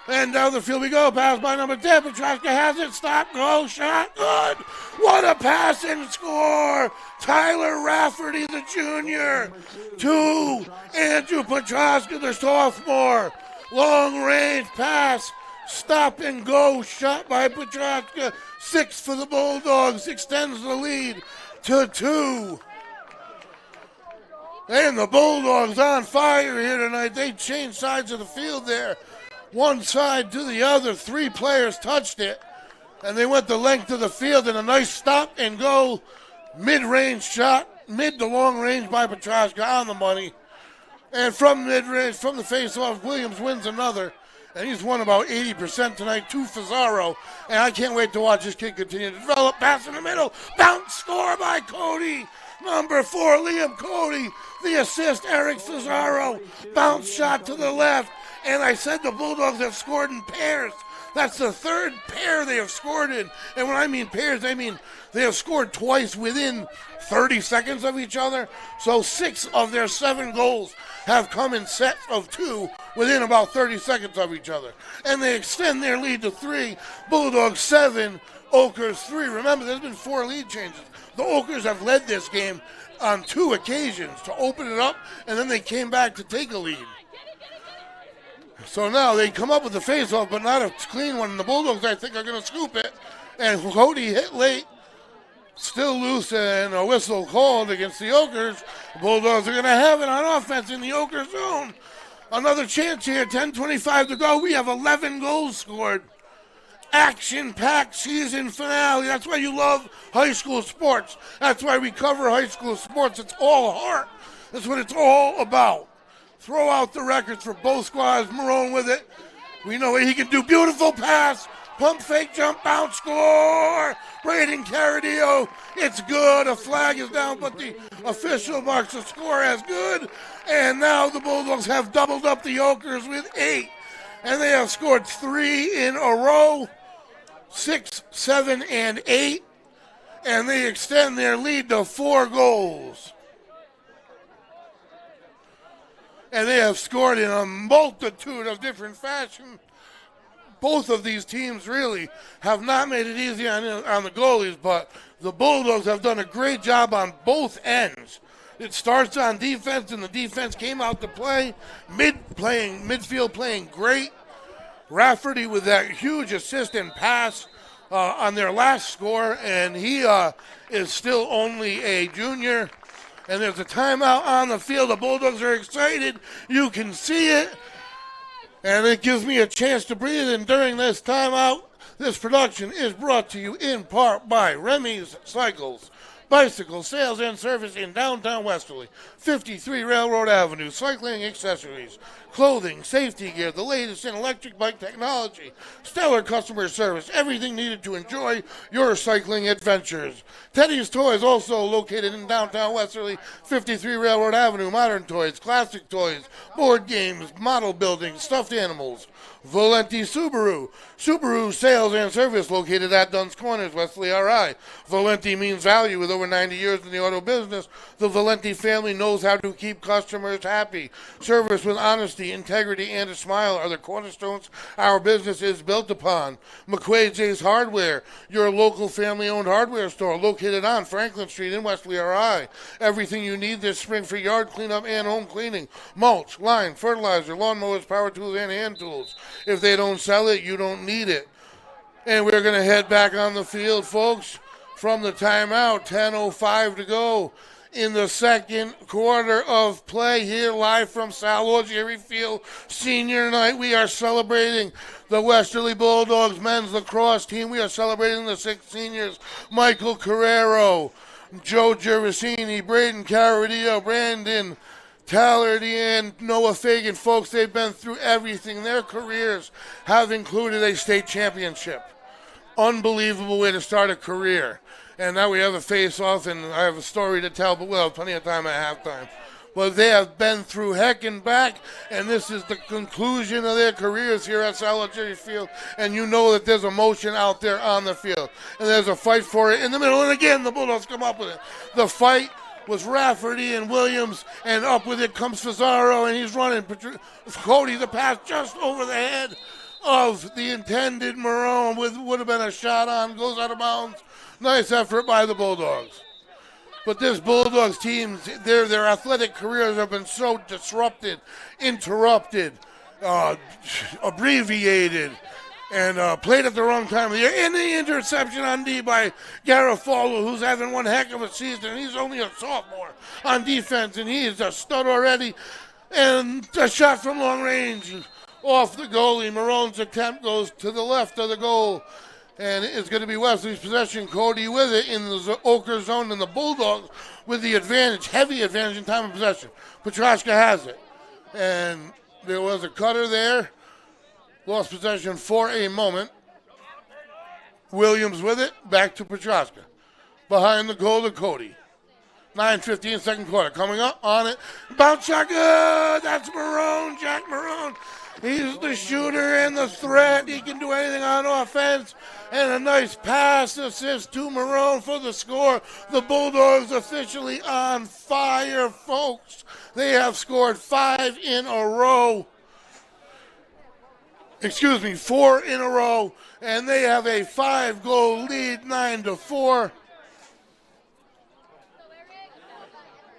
And down the field we go. Pass by number 10. Petroska has it. Stop. Go. Shot. Good. What a pass and score. Tyler Rafferty, the junior. 2. Andrew Petroska, the sophomore. Long range pass. Stop and go. Shot by Petroska. 6 for the Bulldogs. Extends the lead to 2. And the Bulldogs on fire here tonight. They changed sides of the field there. One side to the other. 3 players touched it. And they went the length of the field in a nice stop and go mid-range shot. Mid to long range by Petroska on the money. And from mid-range, from the face-off, Williams wins another. And he's won about 80% tonight to Fazaro. And I can't wait to watch this kid continue to develop. Pass in the middle. Bounce score by Cody. Number 4, Liam Cody. The assist, Eric Fazaro. Bounce shot to the left. And I said the Bulldogs have scored in pairs. That's the 3rd pair they have scored in. And when I mean pairs, I mean they have scored twice within 30 seconds of each other. So 6 of their 7 goals have come in sets of 2 within about 30 seconds of each other. And they extend their lead to 3. Bulldogs 7, Oakers 3. Remember, there's been 4 lead changes. The Oakers have led this game on 2 occasions to open it up, and then they came back to take a lead. So now they come up with the face-off, but not a clean one. And the Bulldogs, I think, are going to scoop it. And Cody hit late, still loose, and a whistle called against the Oakers. The Bulldogs are going to have it on offense in the Oakers zone. Another chance here, 10:25 to go. We have 11 goals scored. Action-packed season finale. That's why you love high school sports. That's why we cover high school sports. It's all heart. That's what it's all about. Throw out the records for both squads. Marone with it. We know what he can do. Beautiful pass. Pump fake, jump bounce, score. Braden Caradillo. It's good. A flag is down, but the official marks the score as good. And now the Bulldogs have doubled up the Oakers with 8. And they have scored 3 in a row. 6, 7, and 8. And they extend their lead to 4 goals. And they have scored in a multitude of different fashions. Both of these teams really have not made it easy on the goalies, but the Bulldogs have done a great job on both ends. It starts on defense, and the defense came out to play, midfield playing great. Rafferty with that huge assist and pass on their last score, and he is still only a junior. And there's a timeout on the field. The Bulldogs are excited. You can see it. And it gives me a chance to breathe. And during this timeout, this production is brought to you in part by Remy's Cycles, bicycle sales and service in downtown Westerly, 53 Railroad Avenue, cycling accessories, clothing, safety gear, the latest in electric bike technology, stellar customer service, everything needed to enjoy your cycling adventures. Teddy's Toys, also located in downtown Westerly, 53 Railroad Avenue, modern toys, classic toys, board games, model buildings, stuffed animals. Valenti Subaru sales and service located at Dunn's Corners, Westerly RI. Valenti means value. With over 90 years in the auto business, the Valenti family knows how to keep customers happy. Service with honesty, integrity, and a smile are the cornerstones our business is built upon. McQuaid's Ace Hardware, your local family-owned hardware store located on Franklin Street in Westerly RI. Everything you need this spring for yard cleanup and home cleaning. Mulch, line, fertilizer, lawnmowers, power tools, and hand tools. If they don't sell it, you don't need it. And we're going to head back on the field, folks, from the timeout. 10:05 to go in the second quarter of play here live from Sal Orgieri Field. Senior night. We are celebrating the Westerly Bulldogs men's lacrosse team. We are celebrating the 6 seniors. Michael Carrero, Joe Gervasini, Braden Caradillo, Brandon Tallerty, and Noah Fagan. Folks, they've been through everything. Their careers have included a state championship. Unbelievable way to start a career. And now we have a face-off, and I have a story to tell, but we'll have plenty of time at halftime. But they have been through heck and back, and this is the conclusion of their careers here at Sal Orgieri Field. And you know that there's emotion out there on the field. And there's a fight for it in the middle. And again, the Bulldogs come up with it. The fight was Rafferty and Williams, and up with it comes Fazaro, and he's running. Cody, the pass just over the head of the intended Marone, would have been a shot on, goes out of bounds. Nice effort by the Bulldogs. But this Bulldogs team, their athletic careers have been so disrupted, interrupted, abbreviated, and played at the wrong time of the year. And the interception on D by Garofalo, who's having one heck of a season. He's only a sophomore on defense, and he is a stud already. And a shot from long range off the goalie. Marone's attempt goes to the left of the goal. And it's going to be Wesley's possession. Cody with it in the Oker zone, and the Bulldogs with the advantage, heavy advantage in time of possession. Petrashka has it. And there was a cutter there. Lost possession for a moment. Williams with it. Back to Petrashka. Behind the goal to Cody. 9:15 second quarter. Coming up on it. Bounce shot. Good. That's Marone. Jack Marone. He's the shooter and the threat. He can do anything on offense. And a nice pass assist to Marone for the score. The Bulldogs officially on fire, folks. They have scored 5 in a row. 4 in a row, and they have a 5-goal lead, 9-4.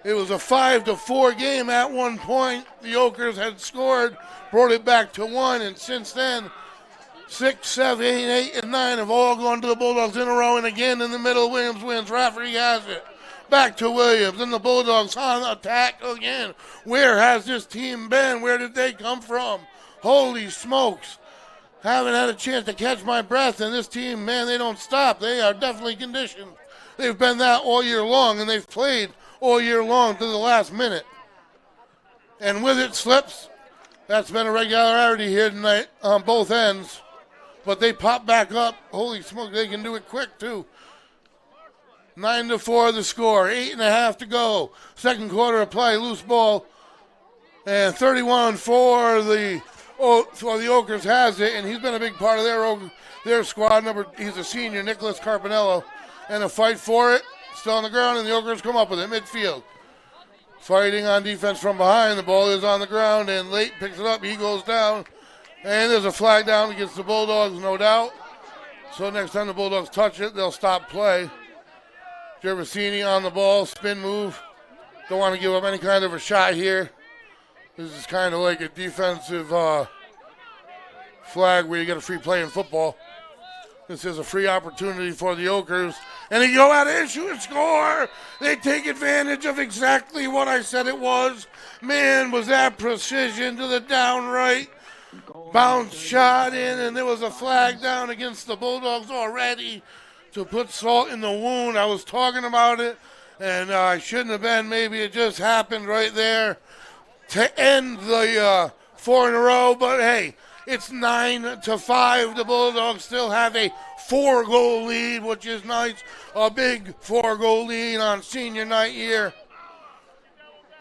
It was a 5-4 game at one point. The Okers had scored, brought it back to 1, and since then, 6, 7, 8, and 9 have all gone to the Bulldogs in a row, and again in the middle, Williams wins. Rafferty has it. Back to Williams, and the Bulldogs on attack again. Where has this team been? Where did they come from? Holy smokes. Haven't had a chance to catch my breath, and this team, man, they don't stop. They are definitely conditioned. They've been that all year long, and they've played all year long to the last minute. And with it slips. That's been a regularity here tonight on both ends. But they pop back up. Holy smoke, they can do it quick, too. 9-4 the score. 8.5 to go. Second quarter of play, loose ball. And 31 for the Okers has it, and he's been a big part of their squad. He's a senior, Nicholas Carpinello. And a fight for it. Still on the ground, and the Okers come up with it. Midfield. Fighting on defense from behind. The ball is on the ground, and Late picks it up. He goes down. And there's a flag down against the Bulldogs, no doubt. So next time the Bulldogs touch it, they'll stop play. Gervasini on the ball, spin move. Don't want to give up any kind of a shot here. This is kind of like a defensive flag where you get a free play in football. This is a free opportunity for the Okers. And they go out and shoot and score. They take advantage of exactly what I said it was. Man, was that precision to the downright. Bounce shot in, and there was a flag down against the Bulldogs already to put salt in the wound. I was talking about it, and I shouldn't have been. Maybe it just happened right there to end the 4 in a row. But, hey, it's 9-5. The Bulldogs still have a 4-goal lead, which is nice. A big 4-goal lead on senior night here.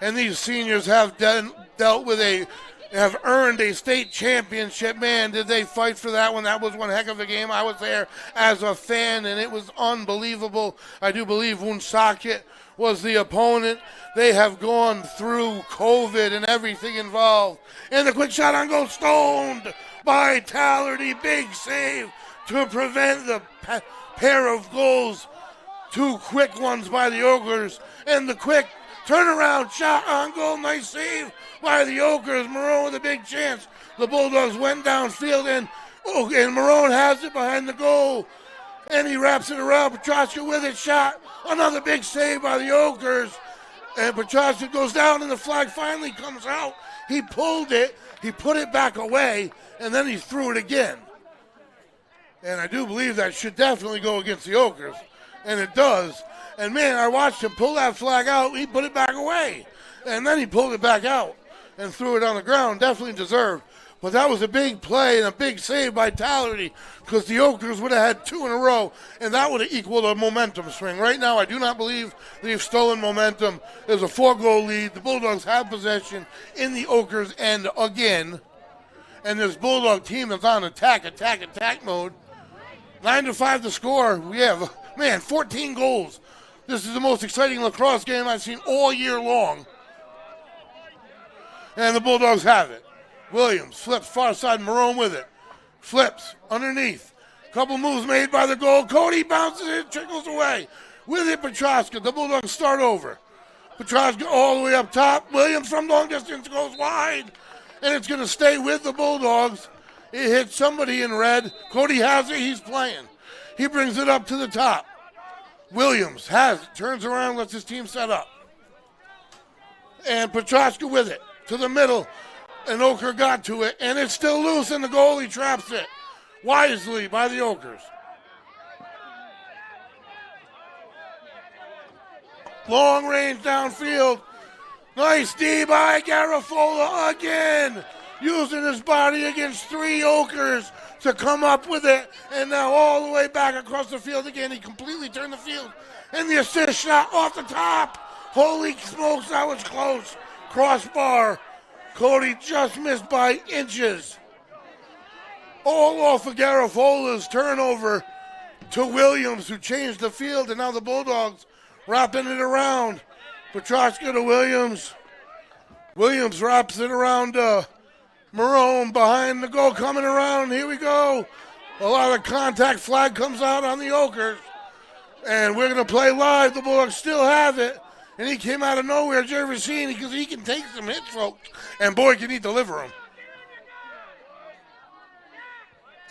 And these seniors have dealt with have earned a state championship. Man, did they fight for that one. That was one heck of a game. I was there as a fan, and it was unbelievable. I do believe Woonsocket was the opponent. They have gone through COVID and everything involved. And the quick shot on goal, stoned by Tallerty. Big save to prevent the pair of goals. 2 quick ones by the Okers. And the quick turnaround shot on goal. Nice save by the Okers. Marone with a big chance. The Bulldogs went downfield, and Marone has it behind the goal. And he wraps it around. Petrosca with it. Shot. Another big save by the Okers. And Petrosca goes down, and the flag finally comes out. He pulled it. He put it back away, and then he threw it again. And I do believe that should definitely go against the Okers. And it does. And, man, I watched him pull that flag out. He put it back away. And then he pulled it back out and threw it on the ground. Definitely deserved. But that was a big play and a big save by Tallerty, because the Okers would have had 2 in a row, and that would have equaled a momentum swing. Right now, I do not believe they've stolen momentum. There's a 4-goal lead. The Bulldogs have possession in the Okers end again. And this Bulldog team is on attack mode. 9-5 the score. We have, 14 goals. This is the most exciting lacrosse game I've seen all year long. And the Bulldogs have it. Williams flips far side, Marone with it. Flips underneath. Couple moves made by the goal. Cody bounces it, trickles away. With it, Petrosca. The Bulldogs start over. Petrosca all the way up top. Williams from long distance goes wide. And it's going to stay with the Bulldogs. It hits somebody in red. Cody has it. He's playing. He brings it up to the top. Williams has it. Turns around, lets his team set up. And Petrosca with it to the middle. And Oker got to it. And it's still loose, and the goalie traps it. Wisely by the Okers. Long range downfield. Nice D by Garafola again. Using his body against 3 Okers to come up with it. And now all the way back across the field again. He completely turned the field. And the assist shot off the top. Holy smokes, that was close. Crossbar. Cody just missed by inches. All off of Garafola's turnover to Williams, who changed the field. And now the Bulldogs wrapping it around. Petrosca to Williams. Williams wraps it around Marone behind the goal, coming around. Here we go. A lot of contact. Flag comes out on the Okers. And we're going to play live. The Bulldogs still have it. And he came out of nowhere, Gervasini, because he can take some hits, folks. And boy, can he deliver them.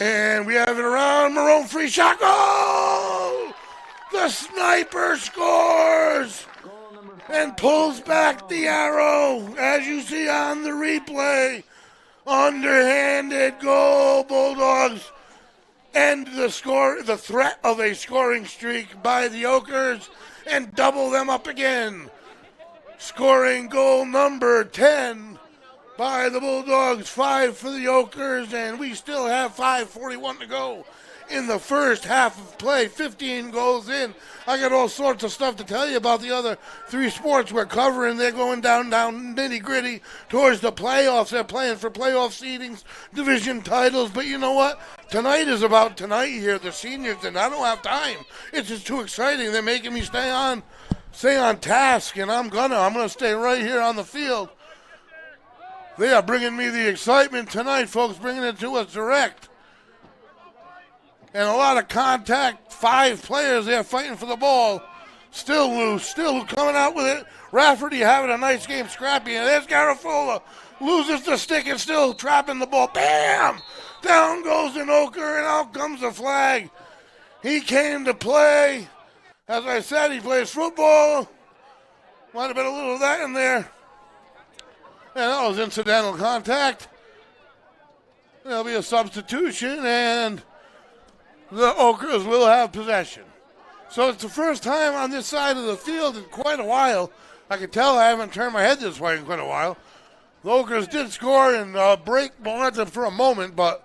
And we have it around. Marone free shot. Goal! The sniper scores and pulls back the arrow, as you see on the replay. Underhanded goal. Bulldogs end the threat of a scoring streak by the Okers and double them up again. Scoring goal number 10 by the Bulldogs, 5 for the Okers, and we still have 5:41 to go in the first half of play. 15 goals in. I got all sorts of stuff to tell you about the other 3 sports we're covering. They're going down nitty-gritty towards the playoffs. They're playing for playoff seedings, division titles. But you know what? Tonight is about tonight here, the seniors, and I don't have time. It's just too exciting. They're making me stay on task, and I'm gonna stay right here on the field. They are bringing me the excitement tonight, folks, bringing it to us direct. And a lot of contact. 5 players there fighting for the ball. Still loose. Still coming out with it. Rafferty having a nice game, scrappy. And there's Garafola. Loses the stick and still trapping the ball. Bam! Down goes an Oker and out comes the flag. He came to play. As I said, he plays football. Might have been a little of that in there. And that was incidental contact. There'll be a substitution and the Okers will have possession. So it's the first time on this side of the field in quite a while. I can tell I haven't turned my head this way in quite a while. The Okers did score and break momentum for a moment, but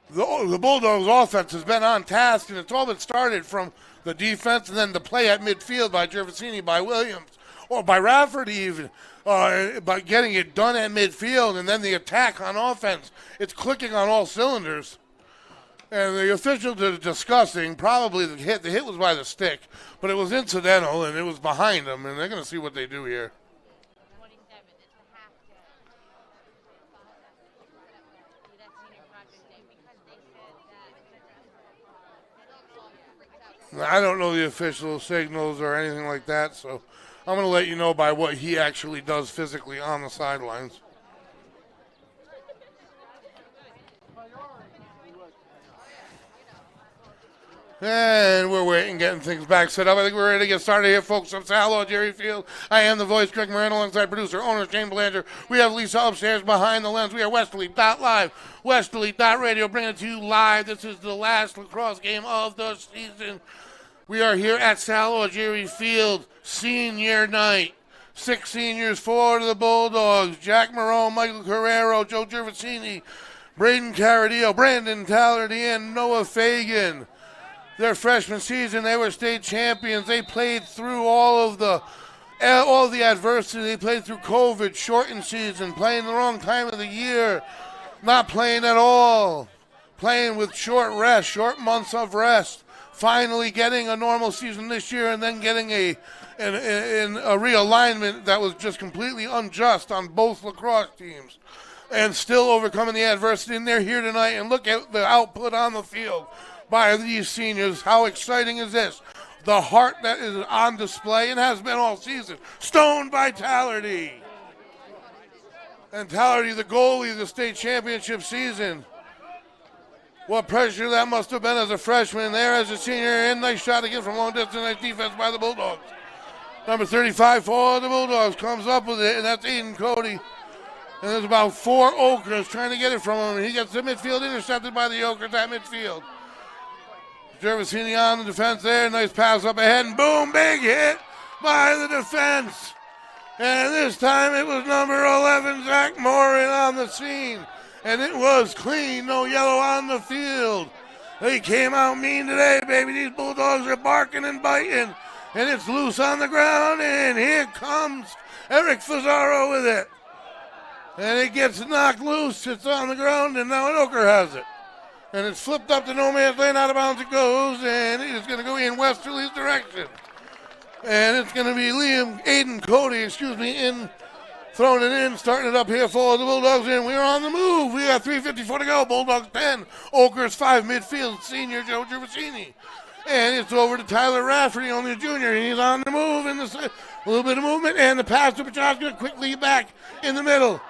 the Bulldogs offense has been on task, and it's all been started from the defense and then the play at midfield by Gervasini, by Williams, or by Rafferty even, by getting it done at midfield, and then the attack on offense. It's clicking on all cylinders. And the officials are discussing probably the hit. The hit was by the stick, but it was incidental, and it was behind them, and they're going to see what they do here. I don't know the official signals or anything like that, so I'm going to let you know by what he actually does physically on the sidelines. And we're waiting, getting things back set up. I think we're ready to get started here, folks. I'm Sal Jerry Field. I am the voice, Greg Moreno, alongside producer, owner, Shane Belanger. We have Lisa upstairs behind the lens. We are Westerly.live, Westerly.radio, bringing it to you live. This is the last lacrosse game of the season. We are here at Sal Jerry Field, senior night. 6 seniors, 4 to the Bulldogs. Jack Marone, Michael Carrero, Joe Gervasini, Braden Caradillo, Brandon Tallerty, and Noah Fagan. Their freshman season, they were state champions. They played through all the adversity. They played through COVID, shortened season, playing the wrong time of the year, not playing at all, playing with short months of rest, finally getting a normal season this year and then getting a realignment that was just completely unjust on both lacrosse teams, and still overcoming the adversity. And they're here tonight, and look at the output on the field by these seniors. How exciting is this? The heart that is on display and has been all season. Stoned by Tallerty. And Tallerty, the goalie of the state championship season. What pressure that must have been as a freshman there as a senior. And nice shot again from long distance. Nice defense by the Bulldogs. Number 35 for the Bulldogs comes up with it, and that's Aiden Cody. And there's about 4 Okers trying to get it from him. And he gets the midfield intercepted by the Okers at midfield. Gervasini on the defense there. Nice pass up ahead, and boom, big hit by the defense. And this time it was number 11, Zach Morin, on the scene. And it was clean, no yellow on the field. They came out mean today, baby. These Bulldogs are barking and biting. And it's loose on the ground, and here comes Eric Fazzaro with it. And it gets knocked loose. It's on the ground, and now an Oker has it. And it's flipped up to no man's land, out of bounds it goes, and it is going to go in Westerly's direction. And it's going to be Aiden Cody, in Throwing it in, starting it up here for the Bulldogs, and we're on the move. We got 3:54 to go. Bulldogs 10, Okers 5, midfield, senior Joe Gervasini. And it's over to Tyler Rafferty, only a junior. He's on the move, a little bit of movement, and the pass to Petrowski quickly back in the middle.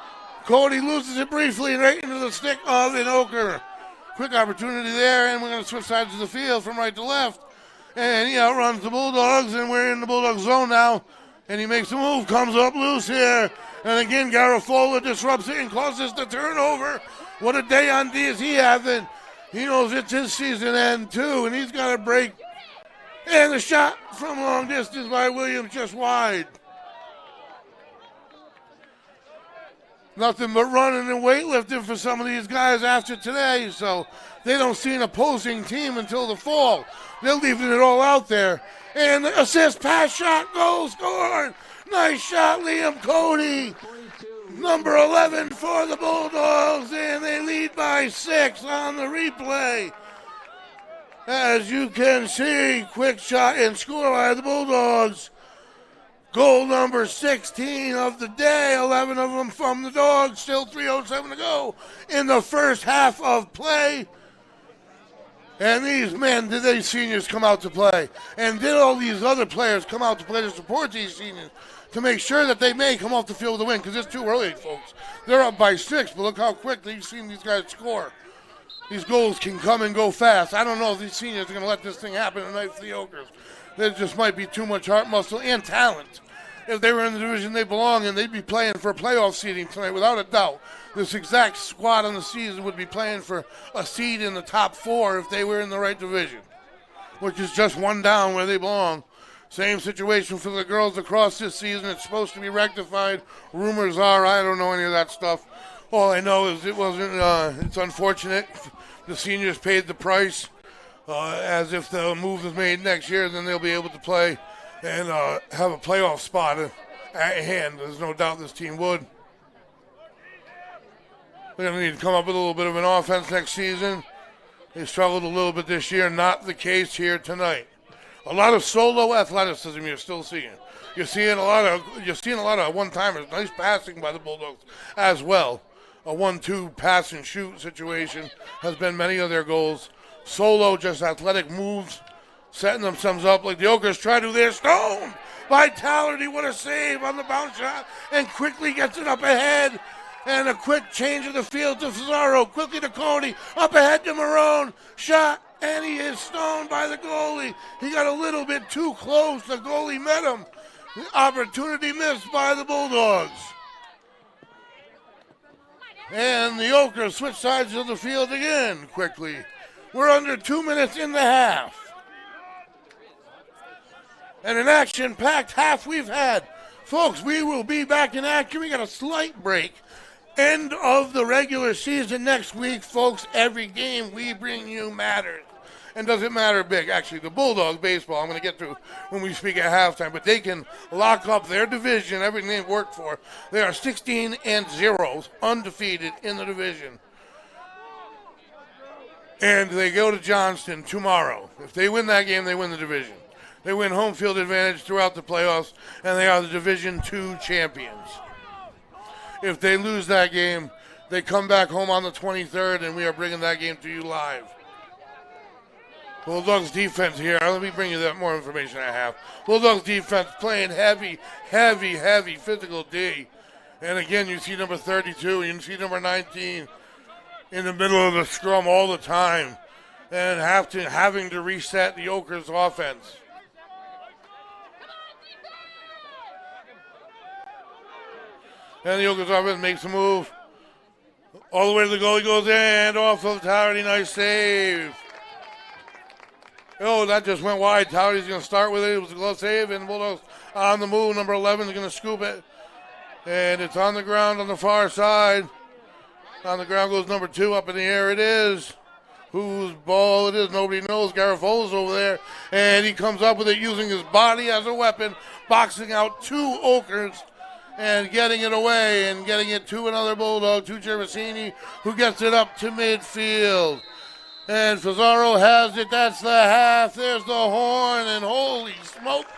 Cody loses it briefly right into the stick of an Oker. Quick opportunity there, and we're going to switch sides of the field from right to left. And he outruns the Bulldogs, and we're in the Bulldog zone now. And he makes a move, comes up loose here. And again, Garofola disrupts it and causes the turnover. What a day on D is he having. He knows it's his season end, too, and he's got a break. And the shot from long distance by Williams just wide. Nothing but running and weightlifting for some of these guys after today, so they don't see an opposing team until the fall. They're leaving it all out there. And the assist, pass, shot, goal, scored. Nice shot, Liam Cody. Number 11 for the Bulldogs, and they lead by 6 on the replay. As you can see, quick shot and score by the Bulldogs. Goal number 16 of the day, 11 of them from the Dogs, still 3:07 to go in the first half of play. And did these seniors come out to play? And did all these other players come out to play to support these seniors to make sure that they may come off the field with a win? Because it's too early, folks. They're up by 6, but look how quick you've seen these guys score. These goals can come and go fast. I don't know if these seniors are going to let this thing happen tonight for the Okers. There just might be too much heart, muscle, and talent. If they were in the division they belong in, they'd be playing for playoff seeding tonight, without a doubt. This exact squad on the season would be playing for a seed in the top 4 if they were in the right division, which is just one down where they belong. Same situation for the girls across this season. It's supposed to be rectified. Rumors are, I don't know any of that stuff. All I know is it wasn't, it's unfortunate. The seniors paid the price. As if the move is made next year, then they'll be able to play and have a playoff spot at hand. There's no doubt this team would. They're going to need to come up with a little bit of an offense next season. They struggled a little bit this year. Not the case here tonight. A lot of solo athleticism you're still seeing. You're seeing a lot of one-timers. Nice passing by the Bulldogs as well. A 1-2 pass and shoot situation has been many of their goals. Solo, just athletic moves, setting themselves up like the Okers try to. Their Stone by Tallerty. What a save on the bounce shot, and quickly gets it up ahead. And a quick change of the field to Fazaro. Quickly to Cody. Up ahead to Marone. Shot, and he is stoned by the goalie. He got a little bit too close. The goalie met him. The opportunity missed by the Bulldogs. And the Okers switch sides of the field again quickly. We're under 2 minutes in the half. And an action-packed half we've had. Folks, we will be back in action. We got a slight break. End of the regular season next week, folks. Every game we bring you matters. And doesn't matter big. Actually, the Bulldogs baseball, I'm going to get to when we speak at halftime. But they can lock up their division, everything they've worked for. They are 16-0, undefeated in the division. And they go to Johnston tomorrow. If they win that game, they win the division. They win home field advantage throughout the playoffs, and they are the Division II champions. If they lose that game, they come back home on the 23rd, and we are bringing that game to you live. Bulldogs defense here. Let me bring you that more information I have. Bulldogs defense playing heavy physical D. And again, you see number 32, you see number 19 in the middle of the scrum all the time, and having to reset the Okers offense. And the Okers offense makes a move. All the way to the goalie, goes in, off of Towerty, nice save. Oh, that just went wide. Towerty's going to start with it. It was a glove save, and the Bulldogs on the move. Number 11 is going to scoop it. And it's on the ground on the far side. On the ground goes number 2. Up in the air it is. Whose ball it is, nobody knows. Garofolo's over there. And he comes up with it using his body as a weapon. Boxing out 2 Okers. And getting it away and getting it to another Bulldog, to Gervasini, who gets it up to midfield. And Fazaro has it. That's the half. There's the horn. And holy smokes,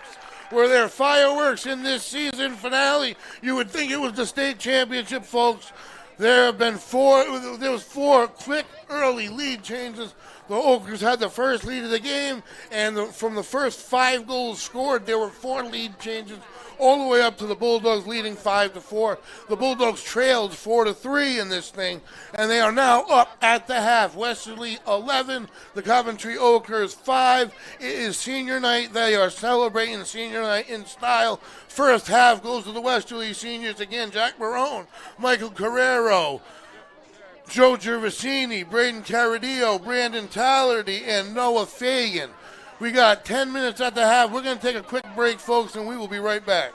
Were there fireworks in this season finale? You would think it was the state championship, folks. There was four quick early lead changes. The Oakers had the first lead of the game, and from the first 5 goals scored, there were 4 lead changes all the way up to the Bulldogs leading 5-4. The Bulldogs trailed 4-3 in this thing, and they are now up at the half. Westerly 11, the Coventry Oakers 5. It is senior night. They are celebrating senior night in style. First half goes to the Westerly seniors again. Jack Barone, Michael Carrero, Joe Gervasini, Braden Caradillo, Brandon Tallerty, and Noah Fagan. We got 10 minutes at the half. We're going to take a quick break, folks, and we will be right back.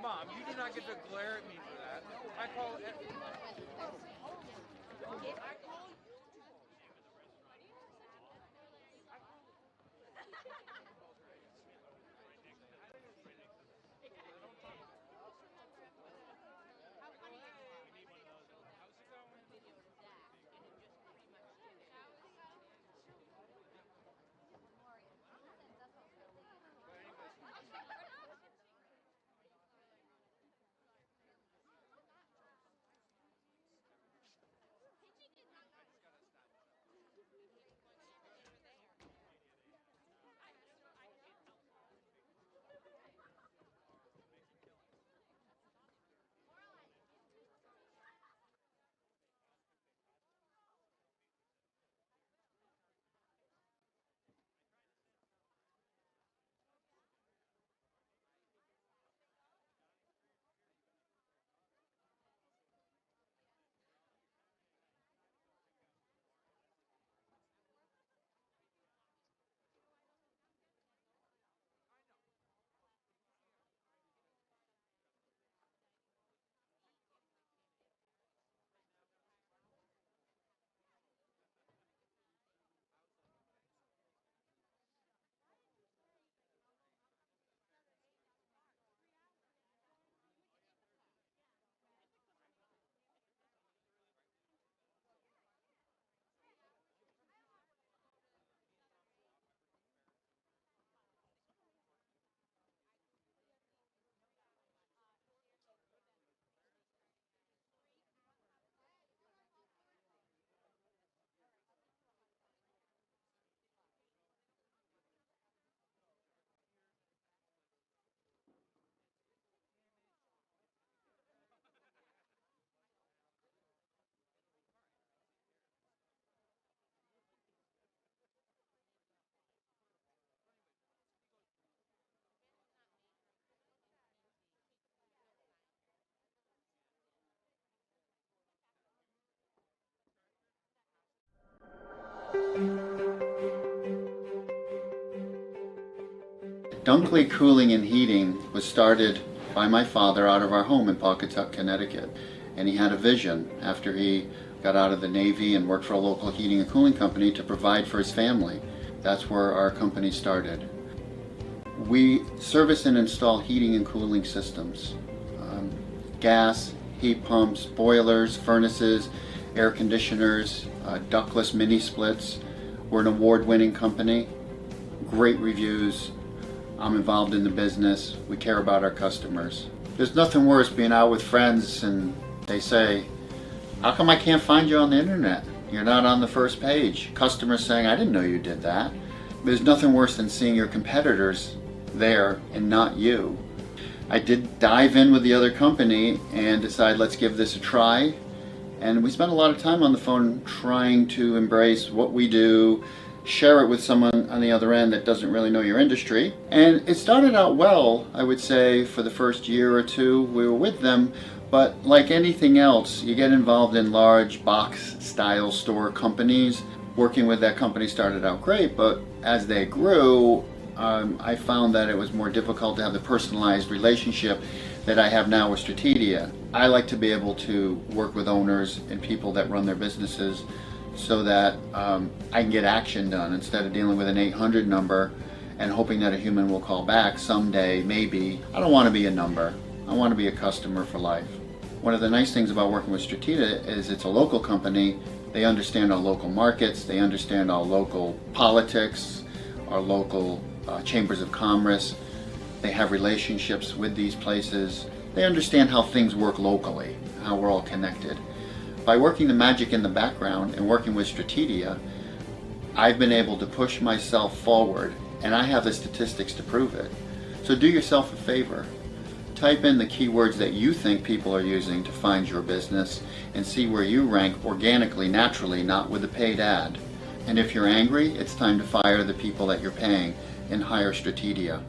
Mom, you do not get to glare at me for that. I call it. Dunkley Cooling and Heating was started by my father out of our home in Pawcatuck, Connecticut. And he had a vision after he got out of the Navy and worked for a local heating and cooling company to provide for his family. That's where our company started. We service and install heating and cooling systems. Gas, heat pumps, boilers, furnaces, air conditioners, ductless mini splits. We're an award-winning company, great reviews. I'm involved in the business. We care about our customers. There's nothing worse being out with friends and They say, how come I can't find you on the internet? You're not on the first page. Customers saying, I didn't know you did that. There's nothing worse than seeing your competitors there and not you. I did dive in with the other company and decide, let's give this a try. And we spent a lot of time on the phone trying to embrace what we do, share it with someone on the other end that doesn't really know your industry. And it started out well, I would say, for the first year or two we were with them. But like anything else, you get involved in large box style store companies. Working with that company started out great, but as they grew, I found that it was more difficult to have the personalized relationship that I have now with Strategia. I like to be able to work with owners and people that run their businesses so that I can get action done instead of dealing with an 800 number and hoping that a human will call back someday, maybe. I don't want to be a number. I want to be a customer for life. One of the nice things about working with Strategia is it's a local company. They understand our local markets, they understand our local politics, our local chambers of commerce. They have relationships with these places. They understand how things work locally, how we're all connected. By working the magic in the background and working with Strategia, I've been able to push myself forward, and I have the statistics to prove it. So do yourself a favor. Type in the keywords that you think people are using to find your business and see where you rank organically, naturally, not with a paid ad. And if you're angry, it's time to fire the people that you're paying and hire Strategia.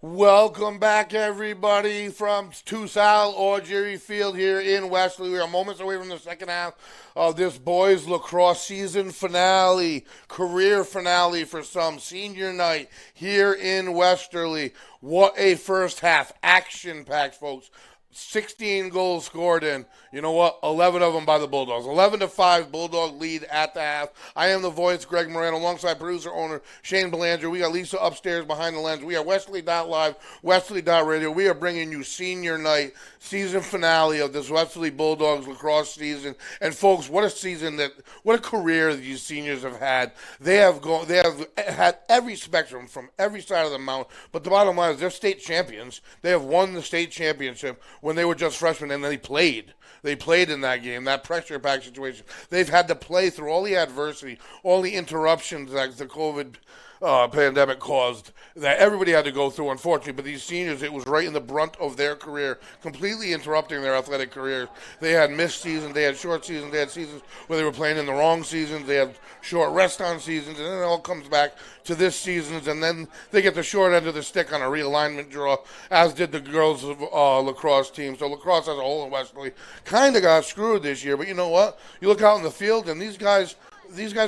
Welcome back, everybody, from Sal or Jerry Field here in Westerly. We are moments away from the second half of this boys lacrosse season finale, career finale for some, senior night here in Westerly. What a first half, action-packed, folks. 16 goals scored in. You know what? 11 of them by the Bulldogs. 11-5 Bulldog lead at the half. I am the voice, Greg Moran, alongside producer owner Shane Belanger. We got Lisa upstairs behind the lens. We are Westerly.live, Westerly.radio. We are bringing you senior night, season finale of this Westerly Bulldogs lacrosse season. And folks, what a season what a career these seniors have had. They have had every spectrum from every side of the mountain. But the bottom line is they're state champions. They have won the state championship when they were just freshmen, and they played. They played in that game, that pressure-packed situation. They've had to play through all the adversity, all the interruptions that the COVID pandemic caused, that everybody had to go through, unfortunately. But these seniors, it was right in the brunt of their career, completely interrupting their athletic careers. They had missed seasons, they had short seasons, they had seasons where they were playing in the wrong seasons, they had short rest-on seasons, and then it all comes back to this season, and then they get the short end of the stick on a realignment draw, as did the girls' lacrosse team. So lacrosse as a whole in Westerly kind of got screwed this year. But you know what? You look out in the field, and these guys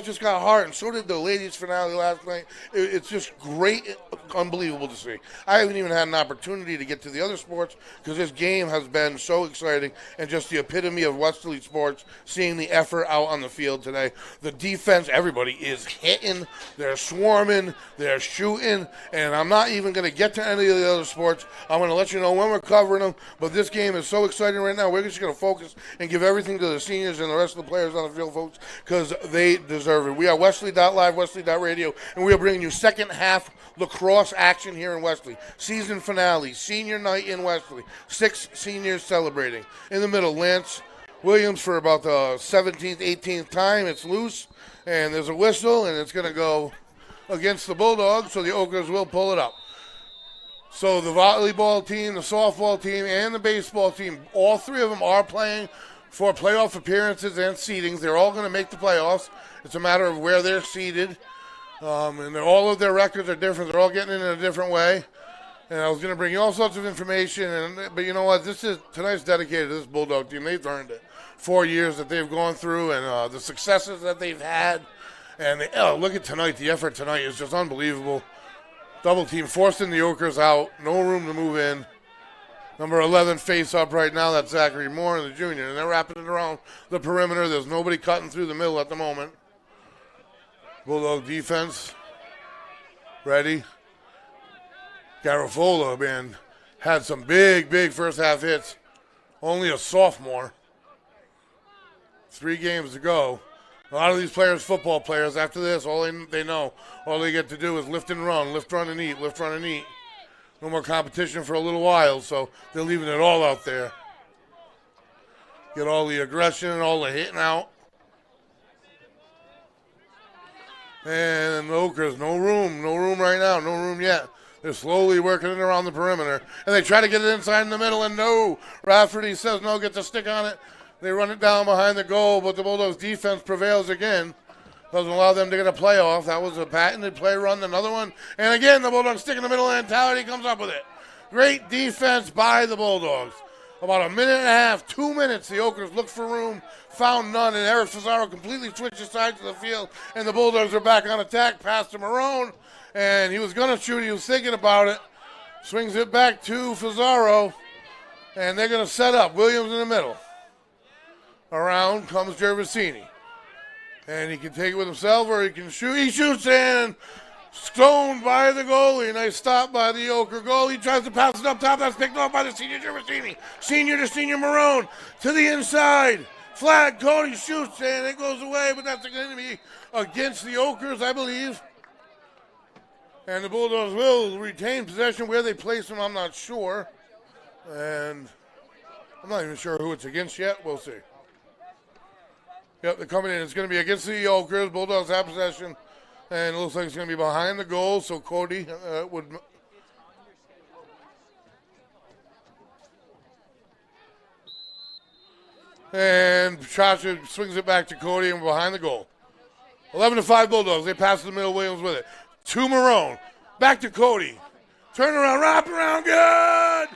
just got heart, and so did the ladies' finale last night. It's just great, unbelievable to see. I haven't even had an opportunity to get to the other sports because this game has been so exciting and just the epitome of Westerly sports, seeing the effort out on the field today. The defense, everybody is hitting, they're swarming, they're shooting, and I'm not even going to get to any of the other sports. I'm going to let you know when we're covering them, but this game is so exciting right now. We're just going to focus and give everything to the seniors and the rest of the players on the field, folks, because they They deserve it. We are Westerly.live, Westerly.radio, and we are bringing you second half lacrosse action here in Westerly. Season finale, senior night in Westerly. 6 seniors celebrating. In the middle, Lance Williams for about the 17th, 18th time. It's loose, and there's a whistle, and it's going to go against the Bulldogs, so the Okras will pull it up. So the volleyball team, the softball team, and the baseball team, all three of them are playing for playoff appearances and seedings. They're all going to make the playoffs. It's a matter of where they're seated. And all of their records are different. They're all getting in a different way. And I was going to bring you all sorts of information. But you know what? Tonight's dedicated to this Bulldog team. They've earned it. 4 years that they've gone through and the successes that they've had. And look at tonight. The effort tonight is just unbelievable. Double team forcing the Okras out. No room to move in. Number 11 face up right now. That's Zachary Moore, the junior. And they're wrapping it around the perimeter. There's nobody cutting through the middle at the moment. Bulldog defense. Ready. Garofola, man, had some big first half hits. Only a sophomore. 3 games to go. A lot of these players, football players, after this, all they know, all they get to do is lift and run, lift, run, and eat, lift, run, and eat. No more competition for a little while, so they're leaving it all out there. Get all the aggression and all the hitting out. And the Okras, no room right now, no room yet. They're slowly working it around the perimeter. And they try to get it inside in the middle, and no. Rafferty says no, gets a stick on it. They run it down behind the goal, but the Bulldogs' defense prevails again. Doesn't allow them to get a playoff. That was a patented play run, another one. And again, the Bulldogs stick in the middle, and Tality comes up with it. Great defense by the Bulldogs. About a minute and a half, 2 minutes, the Okras looked for room, found none, and Eric Fazaro completely switched his sides of the field, and the Bulldogs are back on attack, pass to Marone, and he was going to shoot, he was thinking about it, swings it back to Fazaro, and they're going to set up. Williams in the middle. Around comes Gervasini. And he can take it with himself or he can shoot. He shoots and stoned by the goalie. Nice stop by the Okra goalie. He tries to pass it up top. That's picked off by the senior Gervasini. Senior to senior Marone to the inside. Flag, Cody shoots and it goes away, but that's going to be against the Okras, I believe. And the Bulldogs will retain possession. Where they place them, I'm not sure. And I'm not even sure who it's against yet. We'll see. Yep, they're coming in. It's going to be against the Okras. Bulldogs have possession. And it looks like it's going to be behind the goal, so Cody would... And Chacha swings it back to Cody and behind the goal. 11-5 Bulldogs. They pass to the middle. Williams with it. To Marone. Back to Cody. Turn around. Wrap around. Good!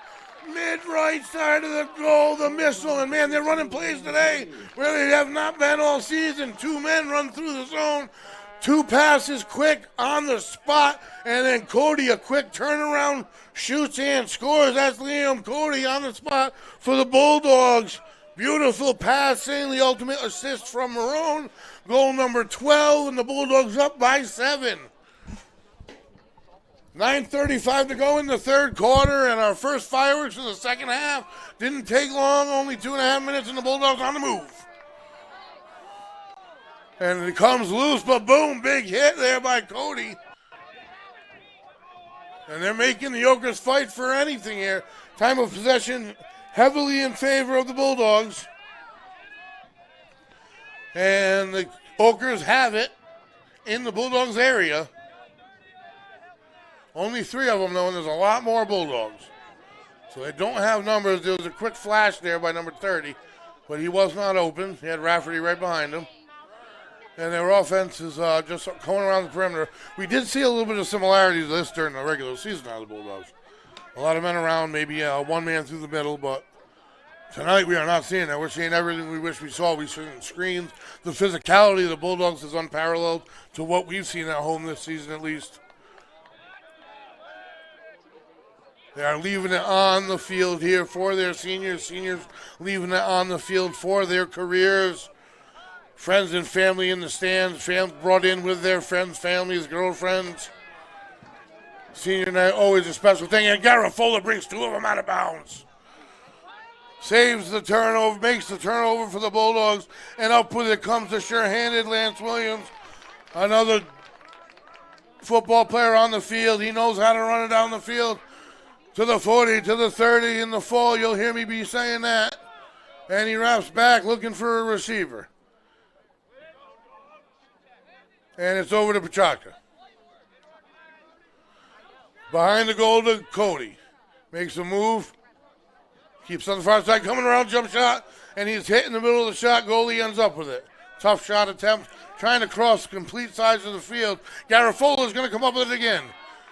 Mid-right side of the goal, the missile, and man, they're running plays today where they have not been all season. 2 men run through the zone, 2 passes quick on the spot, and then Cody, a quick turnaround, shoots and scores. That's Liam Cody on the spot for the Bulldogs. Beautiful passing, the ultimate assist from Marone. Goal number 12, and the Bulldogs up by 7. 9:35 to go in the third quarter, and our first fireworks in the second half. Didn't take long, only 2.5 minutes, and the Bulldogs on the move. And it comes loose, but boom, big hit there by Cody. And they're making the Okras fight for anything here. Time of possession heavily in favor of the Bulldogs. And the Okras have it in the Bulldogs area. Only 3 of them, though, and there's a lot more Bulldogs. So they don't have numbers. There was a quick flash there by number 30, but he was not open. He had Rafferty right behind him. And their offense is just going around the perimeter. We did see a little bit of similarities to this during the regular season out of the Bulldogs. A lot of men around, maybe one man through the middle, but tonight we are not seeing that. We're seeing everything we wish we saw. We've seen screens. The physicality of the Bulldogs is unparalleled to what we've seen at home this season at least. They are leaving it on the field here for their seniors. Seniors leaving it on the field for their careers. Friends and family in the stands. Fans brought in with their friends, families, girlfriends. Senior night, always a special thing. And Garofola brings 2 of them out of bounds. saves the turnover, makes the turnover for the Bulldogs, and up with it comes the sure-handed Lance Williams, another football player on the field. He knows how to run it down the field to the 40, to the 30 in the fall. You'll hear me be saying that. And he wraps back looking for a receiver. And it's over to Petrarca. Behind the goal to Cody. Makes a move. Keeps on the far side, coming around, jump shot, and he's hit in the middle of the shot. Goalie ends up with it. Tough shot attempt, trying to cross complete sides of the field. Garofolo is going to come up with it again.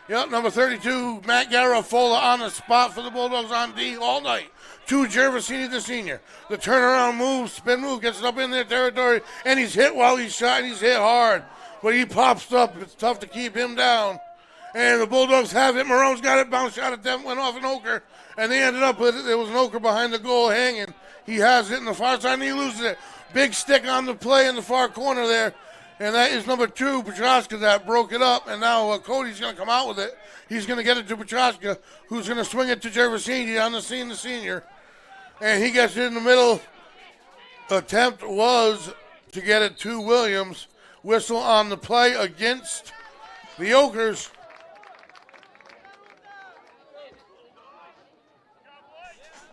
Yep, number 32, Matt Garofolo on the spot for the Bulldogs on D all night. To Gervasini, the senior. The turnaround move, spin move, gets it up in their territory, and he's hit while he's shot, and he's hit hard. But he pops up. It's tough to keep him down. And the Bulldogs have it. Marone's got it. Bounce shot attempt went off an Ochre. And they ended up with it. There was an Ochre behind the goal hanging. He has it in the far side, and he loses it. Big stick on the play in the far corner there. And that is number 2, Petrarca, that broke it up. And now Cody's going to come out with it. He's going to get it to Petrarca, who's going to swing it to Gervasini on the scene, the senior. And he gets it in the middle. Attempt was to get it to Williams. Whistle on the play against the Ochres.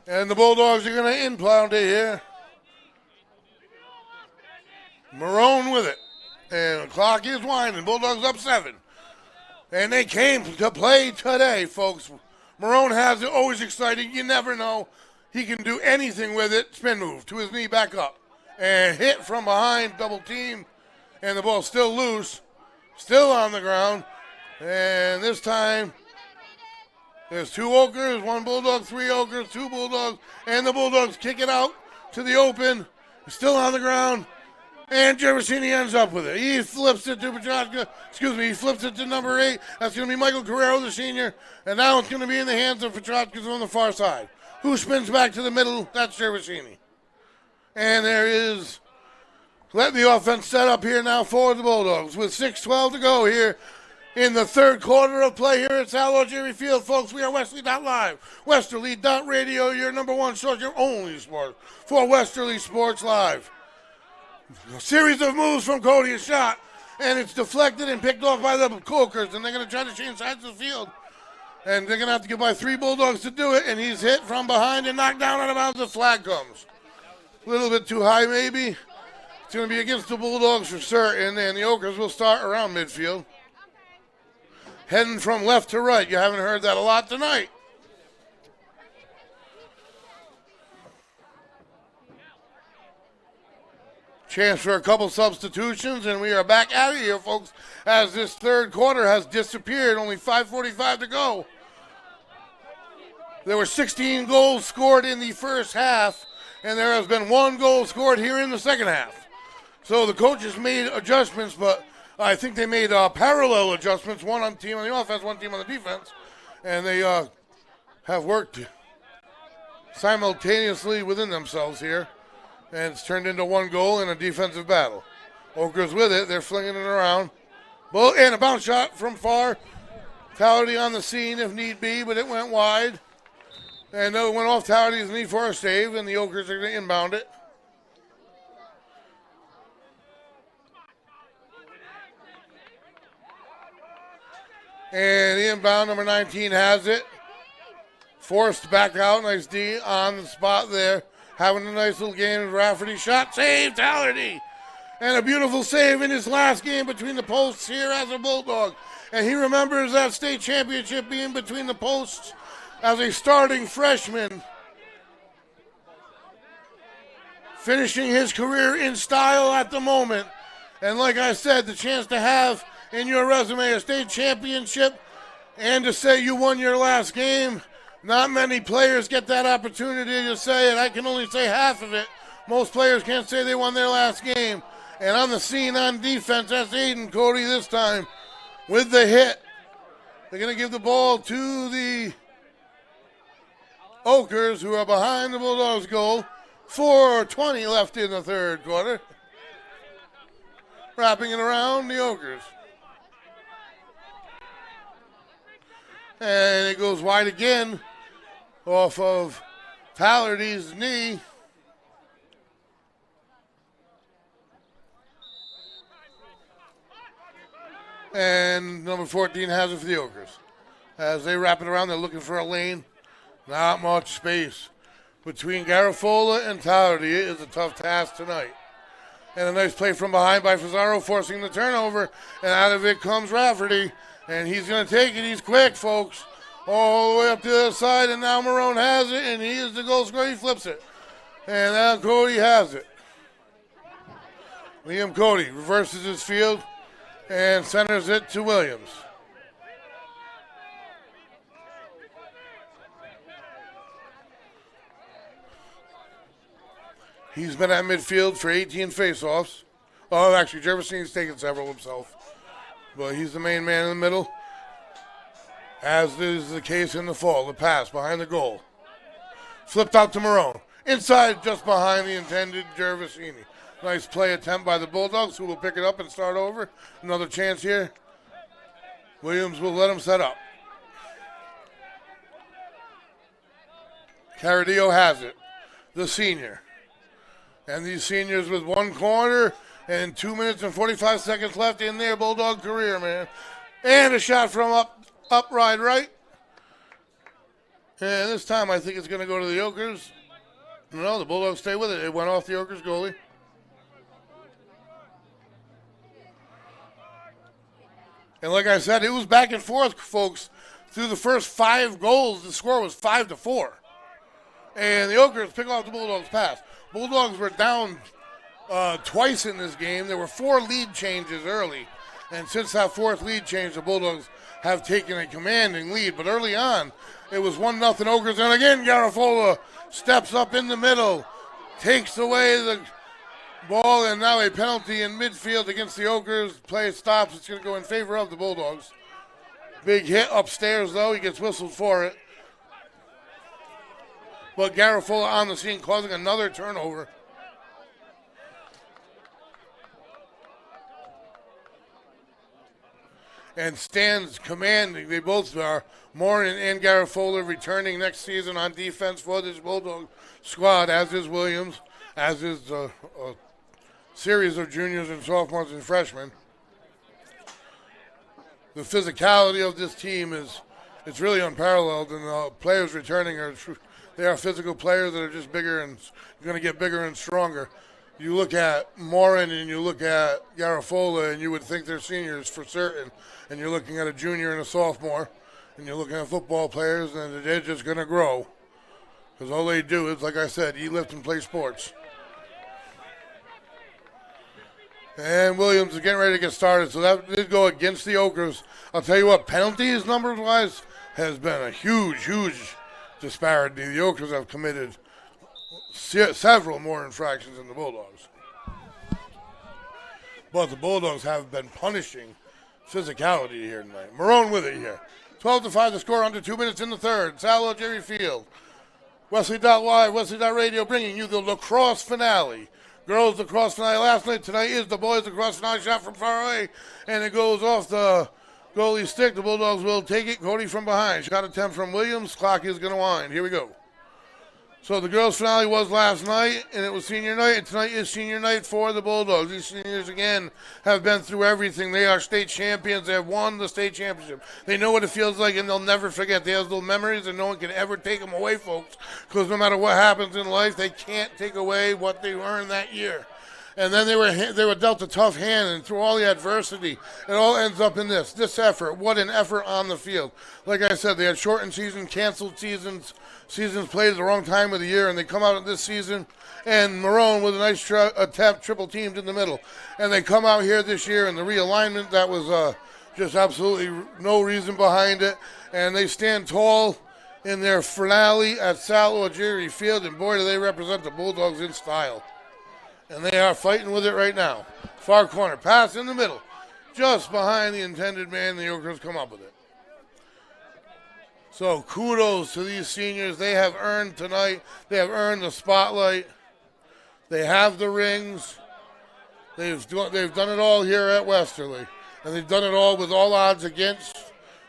And the Bulldogs are going to inbound it here. Marone with it. And the clock is winding. Bulldogs up 7. And they came to play today, folks. Marone has it. Always exciting. You never know. He can do anything with it. Spin move to his knee, back up. And hit from behind, double team. And the ball's still loose. Still on the ground. And this time, there's 2 Ochres, 1 Bulldog, 3 Ochres, 2 Bulldogs. And the Bulldogs kick it out to the open. Still on the ground. And Gervasini ends up with it. He flips it to Petrarca. He flips it to number 8. That's going to be Michael Carrero, the senior. And now it's going to be in the hands of Petrarca on the far side. Who spins back to the middle? That's Gervasini. And there is, let the offense set up here now for the Bulldogs with 6:12 to go here in the third quarter of play here at Sal Algieri Field. Folks, we are Westerly.live, Westerly.radio, your number 1 source, your only sport for Westerly Sports Live. A series of moves from Cody, a shot, and it's deflected and picked off by the Ochres, and they're going to try to change sides of the field. And they're going to have to get by 3 Bulldogs to do it, and he's hit from behind and knocked down out of bounds. The flag comes. A little bit too high, maybe. It's going to be against the Bulldogs for certain, and the Ochres will start around midfield. Heading from left to right. You haven't heard that a lot tonight. Chance for a couple substitutions, and we are back out of here, folks, as this third quarter has disappeared. Only 5:45 to go. There were 16 goals scored in the first half, and there has been 1 goal scored here in the second half. So the coaches made adjustments, but I think they made parallel adjustments, one on team on the offense, one team on the defense, and they have worked simultaneously within themselves here. And it's turned into 1 goal in a defensive battle. Ochres with it. They're flinging it around. And a bounce shot from far. Tallerty on the scene if need be, but it went wide. And it went off Tallerty's knee for a save, and the Ochres are going to inbound it. And the inbound, number 19, has it. Forced back out. Nice D on the spot there. Having a nice little game with Rafferty. Shot, save, Tallerty. And a beautiful save in his last game between the posts here as a Bulldog. And he remembers that state championship being between the posts as a starting freshman. Finishing his career in style at the moment. And like I said, the chance to have in your resume a state championship and to say you won your last game. Not many players get that opportunity to say it. I can only say half of it. Most players can't say they won their last game. And on the scene on defense, that's Aiden Cody this time with the hit. They're going to give the ball to the Ochres, who are behind the Bulldogs' goal. 4:20 left in the third quarter. Wrapping it around the Ochres. And it goes wide again off of Tallardy's knee. And number 14 has it for the Ogres. As they wrap it around, they're looking for a lane. Not much space between Garafola and Tallardy. It is a tough task tonight. And a nice play from behind by Fazaro, forcing the turnover. And out of it comes Rafferty. And he's going to take it. He's quick, folks. All the way up to the other side. And now Marone has it. And he is the goal scorer. He flips it. And now Cody has it. Liam Cody reverses his field and centers it to Williams. He's been at midfield for 18 faceoffs. Oh, actually, Gervasini's taken several himself. But he's the main man in the middle, as is the case in the fall. The pass behind the goal. Flipped out to Marone. Inside, just behind the intended Gervasini. Nice play attempt by the Bulldogs, who will pick it up and start over. Another chance here. Williams will let him set up. Caradillo has it. The senior. And these seniors with one corner and 2 minutes and 45 seconds left in their Bulldog career, man. And a shot from upright right. And this time I think it's going to go to the Okers. No, the Bulldogs stay with it. It went off the Okers goalie. And like I said, it was back and forth, folks. Through the first 5 goals, the score was 5-4. And the Okers pick off the Bulldogs' pass. Bulldogs were down twice in this game. There were 4 lead changes early. And since that 4th lead change, the Bulldogs have taken a commanding lead. But early on, it was 1-0 Okers. And again, Garafola steps up in the middle, takes away the ball, and now a penalty in midfield against the Okers. Play stops. It's going to go in favor of the Bulldogs. Big hit upstairs, though. He gets whistled for it. But Garafola on the scene, causing another turnover. And stands commanding. They both are. Morin and Garafola returning next season on defense for this Bulldog squad, as is Williams, as is a series of juniors and sophomores and freshmen. The physicality of this team it's really unparalleled, and the players returning they are physical players that are just bigger and going to get bigger and stronger. You look at Morin and you look at Garafola, and you would think they're seniors for certain, and you're looking at a junior and a sophomore, and you're looking at football players, and they're just going to grow, because all they do is, like I said, eat, lift, and play sports. And Williams is getting ready to get started, so that did go against the Okers. I'll tell you what, penalties numbers-wise has been a huge disparity. The Okers have committed several more infractions than the Bulldogs. But the Bulldogs have been punishing physicality here tonight. Marone with it here. 12-5 the score, under 2 minutes in the third. Salo, Jerry Field. Westerly.live, Westerly.radio bringing you the lacrosse finale. Girls lacrosse finale last night. Tonight is the boys lacrosse finale. Shot from far away, and it goes off the goalie stick. The Bulldogs will take it. Cody from behind. Shot attempt from Williams. Clock is going to wind. Here we go. So the girls' finale was last night, and it was senior night, and tonight is senior night for the Bulldogs. These seniors, again, have been through everything. They are state champions. They have won the state championship. They know what it feels like, and they'll never forget. They have little memories, and no one can ever take them away, folks, because no matter what happens in life, they can't take away what they earned that year. And then they were dealt a tough hand, and through all the adversity, it all ends up in this effort. What an effort on the field. Like I said, they had shortened seasons, canceled seasons played at the wrong time of the year, and they come out of this season, and Marone with a nice attempt, triple teamed in the middle. And they come out here this year, and the realignment, that was just absolutely no reason behind it. And they stand tall in their finale at Salo Jerry Field, and boy, do they represent the Bulldogs in style. And they are fighting with it right now. Far corner, pass in the middle. Just behind the intended man, the Okers come up with it. So kudos to these seniors. They have earned tonight. They have earned the spotlight. They have the rings. They've done it all here at Westerly. And they've done it all with all odds against,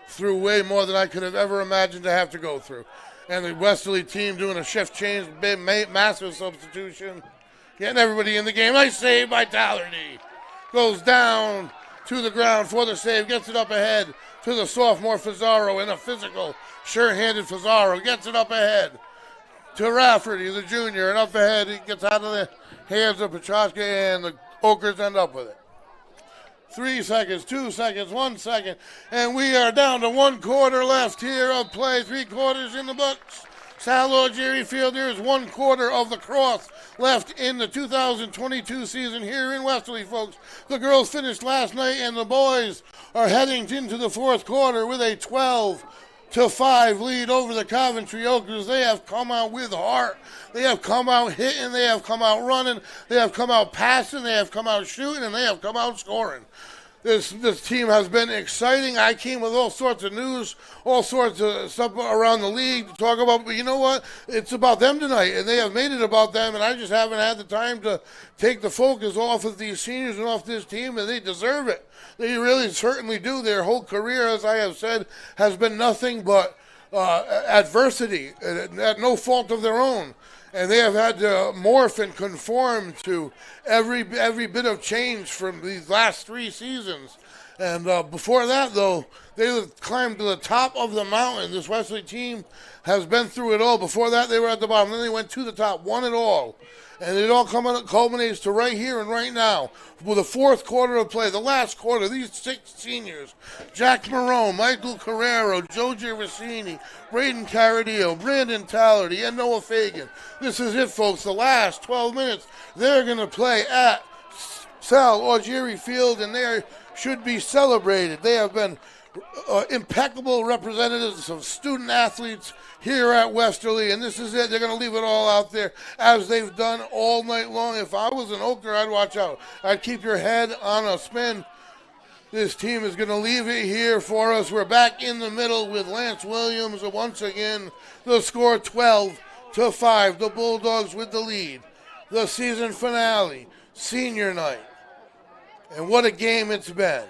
through way more than I could have ever imagined to have to go through. And the Westerly team doing a shift change, big, massive substitution. Getting everybody in the game. Nice save by Tallerty. Goes down to the ground for the save. Gets it up ahead to the sophomore Fazaro, and a physical, sure-handed Fazaro. Gets it up ahead to Rafferty, the junior. And up ahead, he gets out of the hands of Petroska, and the Okers end up with it. 3 seconds, 2 seconds, 1 second, and we are down to 1 quarter left here of play. 3 quarters in the books. Sal Lord Jerry Field, there is 1 quarter of lacrosse left in the 2022 season here in Westerly, folks. The girls finished last night, and the boys are heading into the 4th quarter with a 12-5 lead over the Coventry Okers. They have come out with heart. They have come out hitting. They have come out running. They have come out passing. They have come out shooting, and they have come out scoring. This team has been exciting. I came with all sorts of news, all sorts of stuff around the league to talk about. But you know what? It's about them tonight, and they have made it about them. And I just haven't had the time to take the focus off of these seniors and off this team, and they deserve it. They really certainly do. Their whole career, as I have said, has been nothing but adversity, at no fault of their own. And they have had to morph and conform to every bit of change from these last 3 seasons. And before that, though, they climbed to the top of the mountain. This Westerly team has been through it all.Efore that, they were at the bottom. Then they went to the top, won it all. And it all culminates to right here and right now with the 4th quarter of play, the last quarter. These 6 seniors, Jack Marone, Michael Carrero, Joe Gervasini, Braden Caradillo, Brandon Tallerty, and Noah Fagan. This is it, folks. The last 12 minutes, they're going to play at Sal or Jerry Field, and they should be celebrated. They have been impeccable representatives of student athletes here at Westerly, and this is it. They're going to leave it all out there as they've done all night long. If I was an Oker, I'd watch out. I'd keep your head on a spin. This team is going to leave it here for us. We're back in the middle with Lance Williams once again. The score 12-5. The Bulldogs with the lead. The season finale, senior night. And what a game it's been.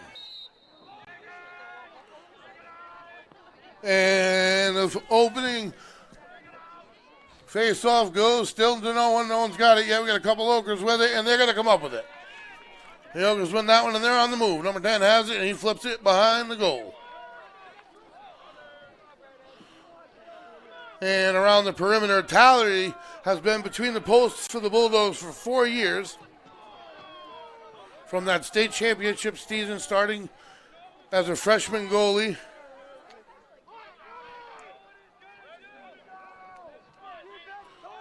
And the opening face-off goes still to no one. No one's got it yet. We got a couple Okers with it, and they're going to come up with it. The Okers win that one, and they're on the move. Number 10 has it, and he flips it behind the goal. And around the perimeter, Tallerty has been between the posts for the Bulldogs for 4 years. From that state championship season, starting as a freshman goalie.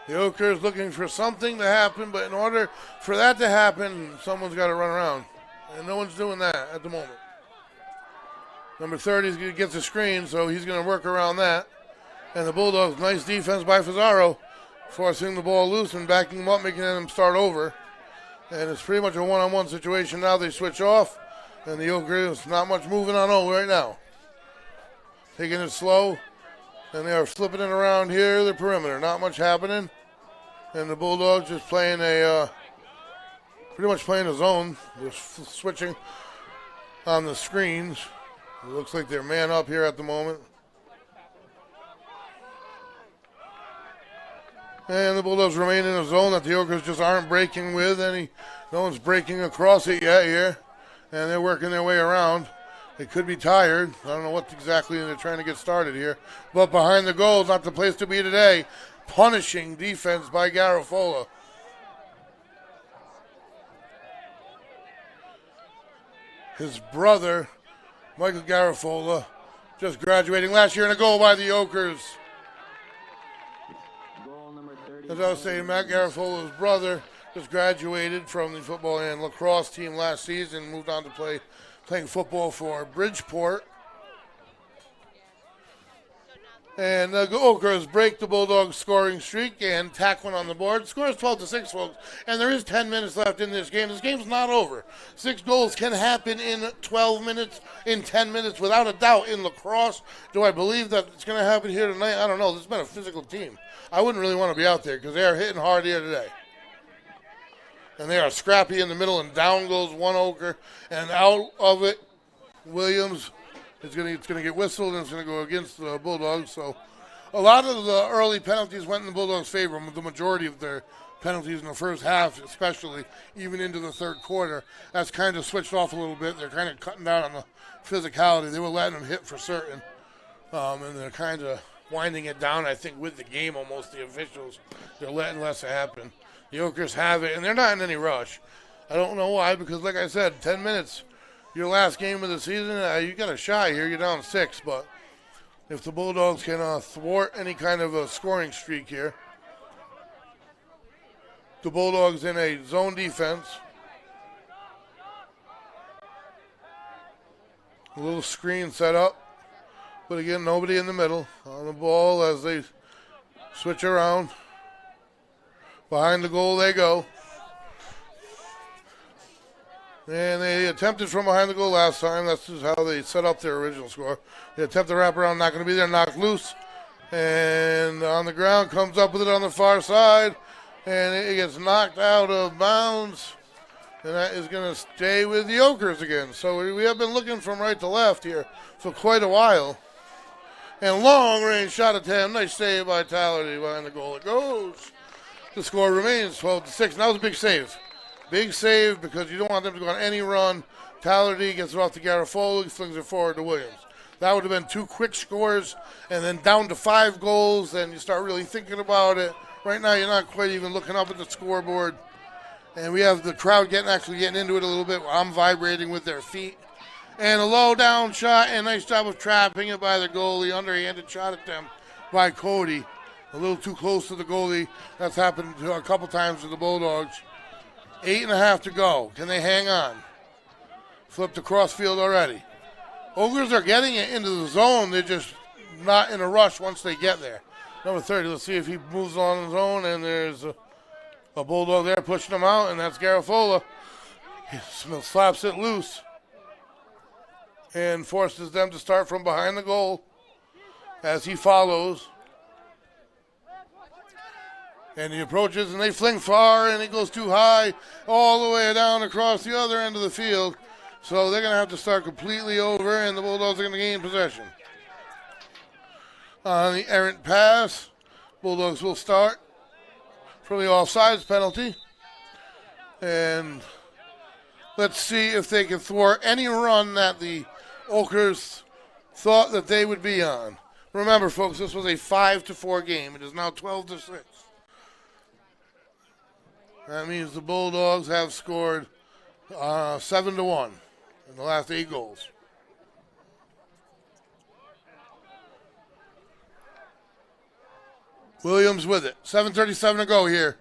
The Okers looking for something to happen, but in order for that to happen, someone's got to run around. And no one's doing that at the moment. Number 30 gets a screen, so he's going to work around that. And the Bulldogs, nice defense by Fazaro, forcing the ball loose and backing him up, making them start over. And it's pretty much a one-on-one situation now. They switch off, and the Okers not much moving on O right now. Taking it slow, and they are flipping it around here, the perimeter. Not much happening. And the Bulldogs just playing pretty much playing a zone. Just switching on the screens. It looks like they're man up here at the moment. And the Bulldogs remain in a zone that the Okers just aren't breaking with any. No one's breaking across it yet here. And they're working their way around. They could be tired. I don't know what exactly they're trying to get started here. But behind the goal is not the place to be today. Punishing defense by Garofola. His brother, Michael Garofola, just graduating last year in a goal by the Okers. As I was saying, Matt Garofola's brother just graduated from the football and lacrosse team last season, moved on to playing football for Bridgeport. And the Okers break the Bulldogs scoring streak and tack one on the board. Score is 12-6, folks, and there is 10 minutes left in this game. This game's not over. 6 goals can happen in 12 minutes, in 10 minutes, without a doubt in lacrosse. Do I believe that it's going to happen here tonight? I don't know. This has been a physical team. I wouldn't really want to be out there because they are hitting hard here today. And they are scrappy in the middle, and down goes one Oker, and out of it, Williams. It's going to get whistled, and it's going to go against the Bulldogs. So A lot of the early penalties went in the Bulldogs' favor. The majority of their penalties in the first half, especially even into the third quarter, that's kind of switched off a little bit. They're kind of cutting down on the physicality. They were letting them hit for certain, and they're kind of winding it down, I think, with the game almost, the officials. They're letting less happen. The Okers have it, and they're not in any rush. I don't know why, because like I said, 10 minutes, your last game of the season, you got a shot here. You're down 6, but if the Bulldogs can thwart any kind of a scoring streak here, the Bulldogs in a zone defense. A little screen set up. But again, nobody in the middle on the ball as they switch around. Behind the goal they go. And they attempted from behind the goal last time. That's just how they set up their original score. They attempt to wrap around, not going to be there, knocked loose. And on the ground, comes up with it on the far side. And it gets knocked out of bounds. And that is going to stay with the Okers again. So we have been looking from right to left here for quite a while. And long range shot attempt. Nice save by Tallerty behind the goal. It goes. The score remains 12-6. And that was a big save. Big save because you don't want them to go on any run. Tallerty gets it off to Garofoli, flings it forward to Williams. That would have been 2 quick scores and then down to 5 goals. And you start really thinking about it. Right now you're not quite even looking up at the scoreboard. And we have the crowd actually getting into it a little bit. I'm vibrating with their feet. And a low down shot, and nice job of trapping it by the goalie. Underhanded shot attempt by Cody. A little too close to the goalie. That's happened a couple times to the Bulldogs. 8.5 to go. Can they hang on? Flipped across field already. Ogres are getting it into the zone. They're just not in a rush once they get there. Number 30, let's see if he moves on his own, and there's a Bulldog there pushing him out, and that's Garofola. He slaps it loose and forces them to start from behind the goal as he follows. And he approaches, and they fling far, and it goes too high all the way down across the other end of the field. So they're going to have to start completely over, and the Bulldogs are going to gain possession. On the errant pass, Bulldogs will start from the offsides penalty. And let's see if they can thwart any run that the Okers thought that they would be on. Remember, folks, this was a 5-4 game. It is now 12-6. That means the Bulldogs have scored 7-1 in the last 8 goals. Williams with it. 7:37 to go here.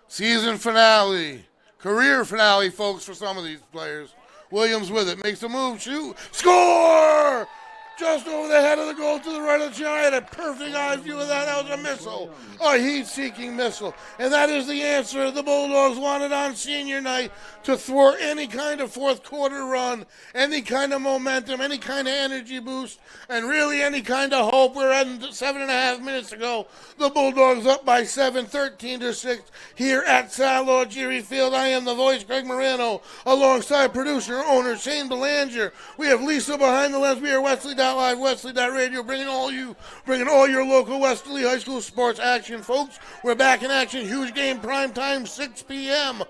Season finale. Career finale, folks, for some of these players. Williams with it. Makes a move. Shoot. Score! Just over the head of the goal to the right of the channel. I had a perfect eye view of that. That was a missile. A heat-seeking missile. And that is the answer the Bulldogs wanted on senior night to thwart any kind of fourth quarter run, any kind of momentum, any kind of energy boost, and really any kind of hope. We're at 7.5 minutes ago. The Bulldogs up by 7, 13-6 here at Sal Algieri Field. I am the voice, Greg Morano, alongside producer, owner Shane Belanger. We have Lisa behind the lens. We are Westerly.live, Westerly.radio, bringing all your local Westerly High School sports action, folks. We're back in action. Huge game, prime time, 6 p.m.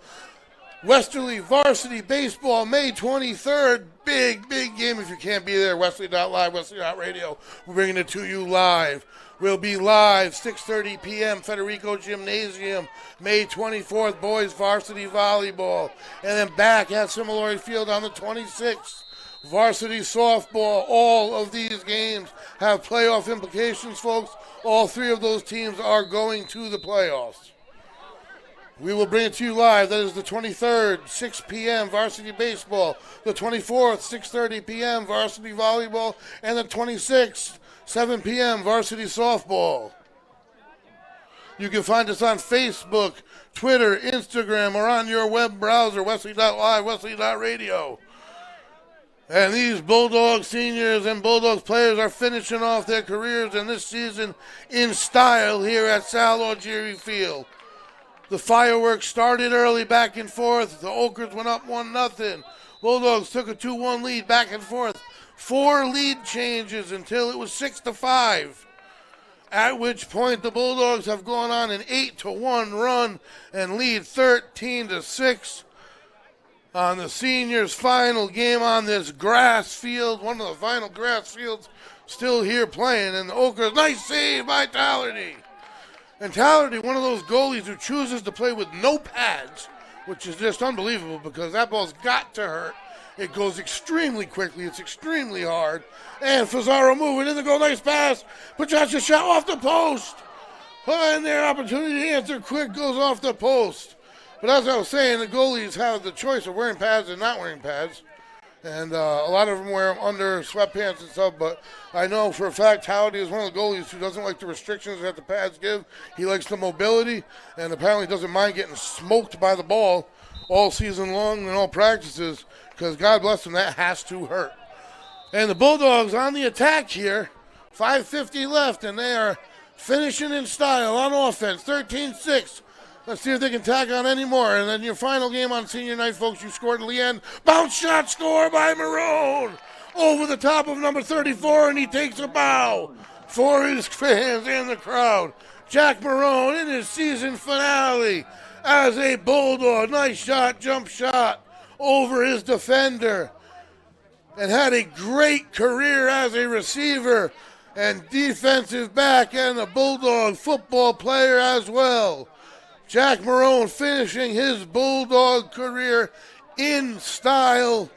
Westerly Varsity Baseball, May 23rd. Big game. If you can't be there, Westerly.live, Westerly.radio. We're bringing it to you live. We'll be live 6:30 p.m. Federico Gymnasium, May 24th. Boys Varsity Volleyball. And then back at Similori Field on the 26th. Varsity softball. All of these games have playoff implications, folks. All 3 of those teams are going to the playoffs. We will bring it to you live. That is the 23rd, 6 p.m. Varsity Baseball. The 24th, 6:30 p.m. Varsity Volleyball. And the 26th, 7 p.m. Varsity Softball. You can find us on Facebook, Twitter, Instagram, or on your web browser, Westerly.live, Westerly.radio. And these Bulldogs seniors and Bulldogs players are finishing off their careers in this season in style here at Sal Algieri Field. The fireworks started early, back and forth. The Okers went up 1-0. Bulldogs took a 2-1 lead, back and forth. 4 lead changes until it was 6-5. At which point the Bulldogs have gone on an 8-1 run and lead 13-6 on the seniors' final game on this grass field, one of the final grass fields still here playing. And the Okras, nice save by Tallerty. And Tallerty, one of those goalies who chooses to play with no pads, which is just unbelievable because that ball's got to hurt. It goes extremely quickly. It's extremely hard. And Fazaro moving in the goal. Nice pass. Petrasca shot off the post. And their opportunity to answer quick goes off the post. But as I was saying, the goalies have the choice of wearing pads and not wearing pads. And a lot of them wear them under sweatpants and stuff. But I know for a fact Howdy is one of the goalies who doesn't like the restrictions that the pads give. He likes the mobility and apparently doesn't mind getting smoked by the ball all season long in all practices. Because God bless them, that has to hurt. And the Bulldogs on the attack here. 5:50 left, and they are finishing in style on offense. 13-6. Let's see if they can tack on any more. And then your final game on senior night, folks, you scored at the end. Bounce shot score by Marone. Over the top of number 34, and he takes a bow for his fans and the crowd. Jack Marone in his season finale as a Bulldog. Nice shot, jump shot over his defender, and had a great career as a receiver and defensive back and a Bulldog football player as well. Jack Marone finishing his Bulldog career in style.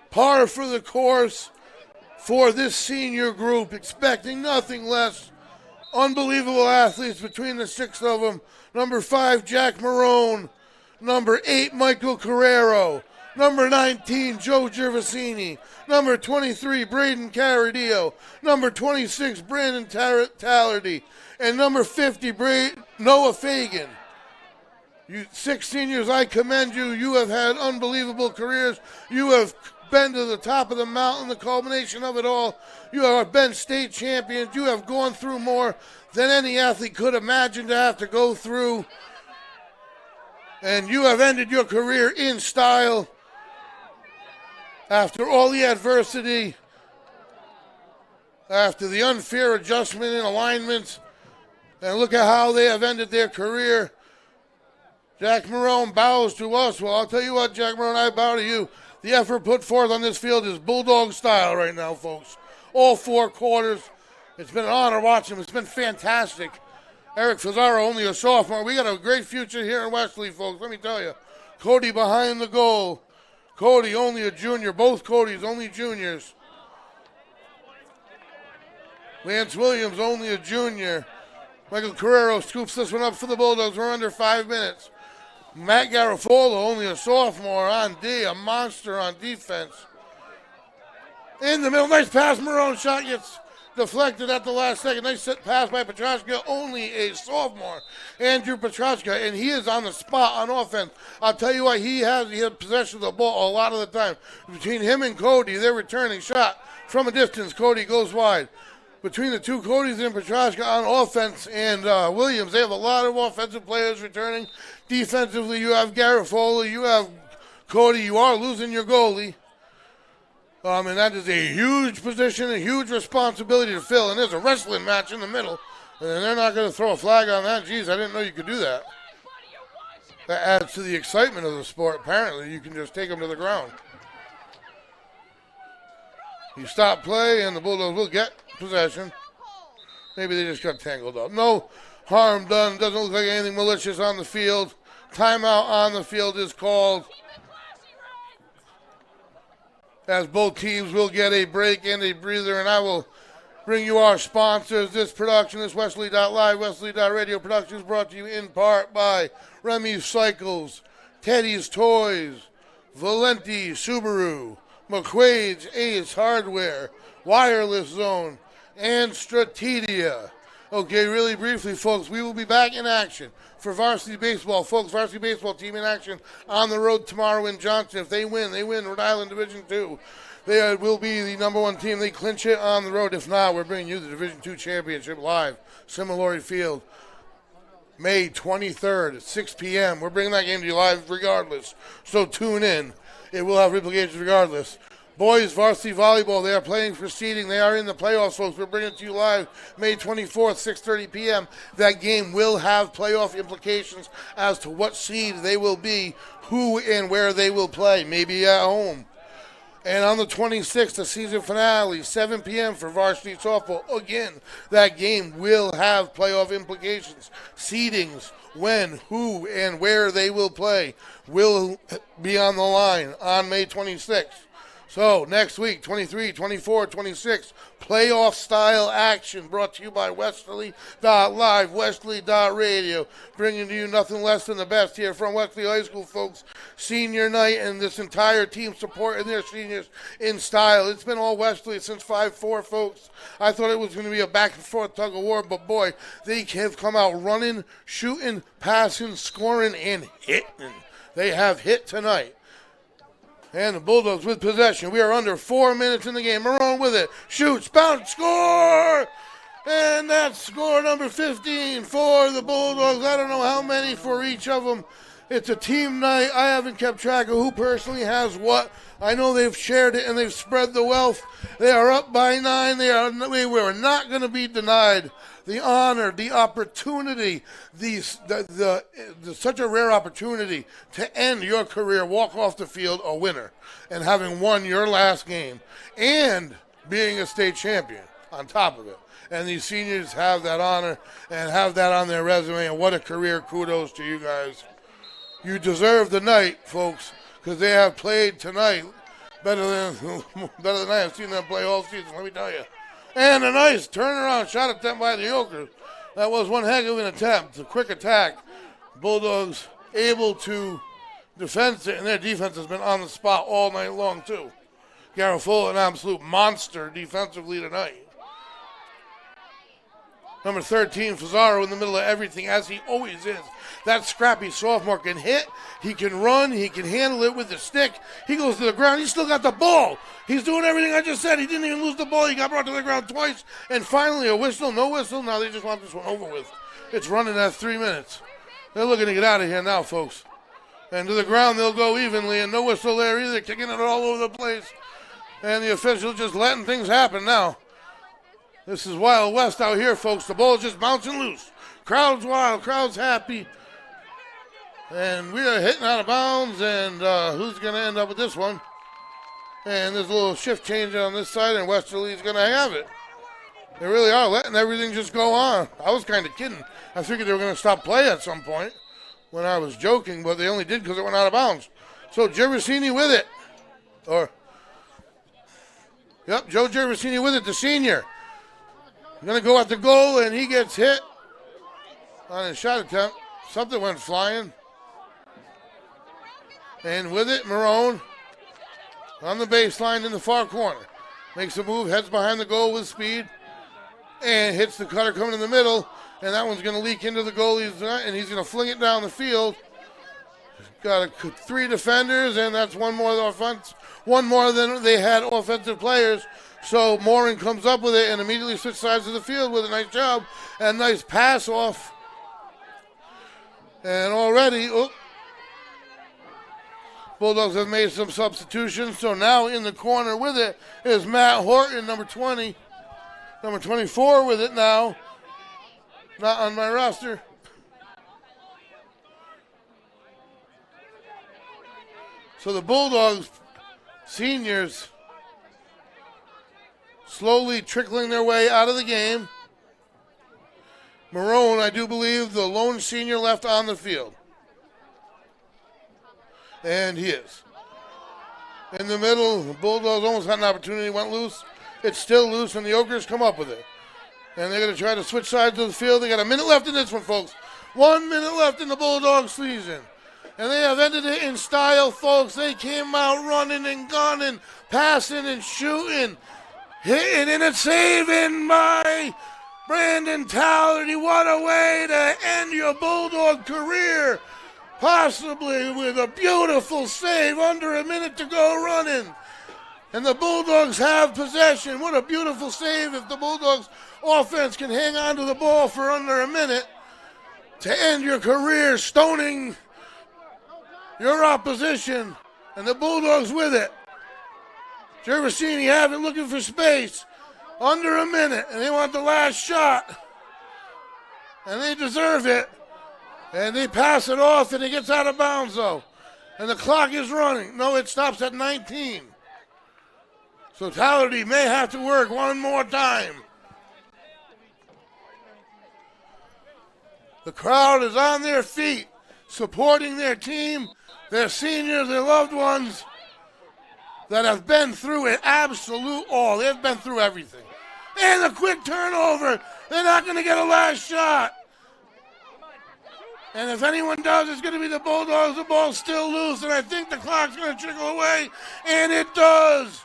Par for the course for this senior group, expecting nothing less. Unbelievable athletes between the six of them. Number 5, Jack Marone. Number 8, Michael Carrero. Number 19, Joe Gervasini. Number 23, Braden Caradillo. Number 26, Brandon Tallerty. And number 50, Noah Fagan. You 6 seniors, I commend you. You have had unbelievable careers. You have been to the top of the mountain, the culmination of it all. You have been state champions. You have gone through more than any athlete could imagine to have to go through. And you have ended your career in style after all the adversity, after the unfair adjustment in alignments. And look at how they have ended their career. Jack Marone bows to us. Well, I'll tell you what, Jack Marone, I bow to you. The effort put forth on this field is Bulldog style right now, folks. All 4 quarters. It's been an honor watching him. It's been fantastic. Eric Fazaro, only a sophomore. We got a great future here in Westerly, folks. Let me tell you. Cody behind the goal. Cody, only a junior. Both Codys, only juniors. Lance Williams, only a junior. Michael Carrero scoops this one up for the Bulldogs. We're under 5 minutes. Matt Garofolo, only a sophomore on D, a monster on defense. In the middle, nice pass. Marone shot gets deflected at the last second. Nice pass by Petrasca, only a sophomore. Andrew Petrasca, and he is on the spot on offense. I'll tell you what, he has possession of the ball a lot of the time. Between him and Cody, they're returning shot from a distance. Cody goes wide. Between the two Codys and Petrasca on offense and Williams, they have a lot of offensive players returning. Defensively, you have Garofolo, you have Cody. You are losing your goalie. And that is a huge position, a huge responsibility to fill. And there's a wrestling match in the middle. And they're not going to throw a flag on that. Geez, I didn't know you could do that. That adds to the excitement of the sport. Apparently, you can just take them to the ground. You stop play, and the Bulldogs will get possession. Maybe they just got tangled up. No harm done. Doesn't look like anything malicious on the field. Timeout on the field is called, as both teams will get a break and a breather. And I will bring you our sponsors. This production is Westerly.live, Westerly.radio. Production is brought to you in part by Remy's Cycles, Teddy's Toys, Valenti Subaru, McQuaid's Ace Hardware, Wireless Zone, and Stratedia. Okay, really briefly, folks, we will be back in action for varsity baseball. Folks, varsity baseball team in action on the road tomorrow in Johnson. If they win Rhode Island Division II. They will be the number 1 team. They clinch it on the road. If not, we're bringing you the Division II championship live, Similori Field, May 23rd at 6 p.m. We're bringing that game to you live regardless, so tune in. It will have implications regardless. Boys varsity volleyball, they are playing for seeding. They are in the playoffs, folks. We're bringing it to you live May 24th, 6:30 p.m. That game will have playoff implications as to what seed they will be, who and where they will play, maybe at home. And on the 26th, the season finale, 7 p.m. for varsity softball. Again, that game will have playoff implications. Seedings, when, who, and where they will play will be on the line on May 26th. So next week, 23, 24, 26, playoff style action brought to you by Westerly.live, Westerly.radio, bringing to you nothing less than the best here from Westerly High School, folks. Senior night and this entire team supporting their seniors in style. It's been all Westerly since 5-4, folks. I thought it was going to be a back and forth tug of war, but boy, they have come out running, shooting, passing, scoring, and hitting. They have hit tonight. And the Bulldogs with possession. We are under 4 minutes in the game. Marone with it. Shoots, bounce, score! And that's score number 15 for the Bulldogs. I don't know how many for each of them. It's a team night. I haven't kept track of who personally has what. I know they've shared it and they've spread the wealth. They are up by 9. We were not going to be denied the honor, the opportunity, such a rare opportunity to end your career, walk off the field a winner, and having won your last game, and being a state champion on top of it. And these seniors have that honor and have that on their resume, and what a career. Kudos to you guys. You deserve the night, folks, because they have played tonight better than I have seen them play all season, let me tell you. And a nice turnaround shot attempt by the Yokers. That was one heck of an attempt. A quick attack. Bulldogs able to defend it, and their defense has been on the spot all night long, too. Garofolo, an absolute monster defensively tonight. Number 13, Fazaro, in the middle of everything, as he always is. That scrappy sophomore can hit, he can run, he can handle it with the stick. He goes to the ground, he's still got the ball. He's doing everything I just said. He didn't even lose the ball. He got brought to the ground twice. And finally, a whistle, no whistle. Now they just want this one over with. It's running at 3 minutes. They're looking to get out of here now, folks. And to the ground they'll go evenly, and no whistle there either, kicking it all over the place. And the official just letting things happen now. This is Wild West out here, folks. The ball's just bouncing loose. Crowd's wild, crowd's happy. And we are hitting out of bounds, and who's going to end up with this one? And there's a little shift change on this side, and Westerly's going to have it. They really are letting everything just go on. I was kind of kidding. I figured they were going to stop play at some point when I was joking, but they only did because it went out of bounds. So Gervasini with it. Joe Gervasini with it, the senior. Going to go at the goal, and he gets hit on his shot attempt. Something went flying. And with it, Marone on the baseline in the far corner. Makes a move, heads behind the goal with speed, and hits the cutter coming in the middle. And that one's going to leak into the goalie's, and he's going to fling it down the field. Got 3 defenders, and that's one more offense, one more than they had offensive players. So Morin comes up with it and immediately switches sides of the field with a nice job and nice pass off. And already, Bulldogs have made some substitutions. So now in the corner with it is Matt Horton, number 20. Number 24 with it now. Not on my roster. So the Bulldogs seniors slowly trickling their way out of the game. Marone, I do believe, the lone senior left on the field. And he is. In the middle, the Bulldogs almost had an opportunity, went loose. It's still loose, and the Ogres come up with it. And they're going to try to switch sides of the field. They got a minute left in this one, folks. 1 minute left in the Bulldogs season. And they have ended it in style, folks. They came out running and gunning, passing and shooting, hitting and it's saving by Brandon Tallerty. What a way to end your Bulldog career. Possibly with a beautiful save, under a minute to go running. And the Bulldogs have possession. What a beautiful save if the Bulldogs offense can hang on to the ball for under a minute to end your career stoning your opposition. And the Bulldogs with it. Gervasini have it looking for space. Under a minute, and they want the last shot. And they deserve it. And they pass it off, and it gets out of bounds, though. And the clock is running. No, it stops at 19. So Tallerty may have to work one more time. The crowd is on their feet, supporting their team, their seniors, their loved ones that have been through an absolute all. They've been through everything. And a quick turnover. They're not going to get a last shot. And if anyone does, it's going to be the Bulldogs. The ball's still loose, and I think the clock's going to trickle away, and it does.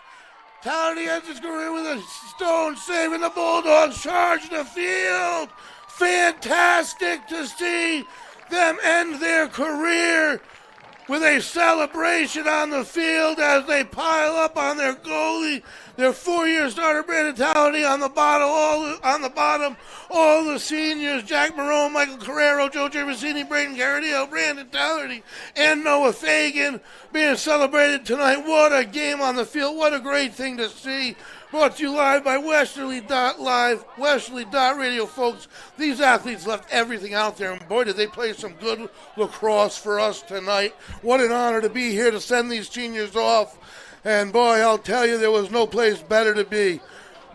Tallerty ends his career with a stone save, and the Bulldogs charge the field. Fantastic to see them end their career with a celebration on the field as they pile up on their goalie, their 4-year starter, Brandon Tallerty, on the bottom, all the seniors, Jack Marone, Michael Carrero, Joe Gervasini, Braden Carradillo, Brandon Tallerty, and Noah Fagan being celebrated tonight. What a game on the field. What a great thing to see. Brought to you live by Westerly.live, Westerly.radio, folks. These athletes left everything out there, and boy, did they play some good lacrosse for us tonight. What an honor to be here to send these seniors off. And boy, I'll tell you, there was no place better to be.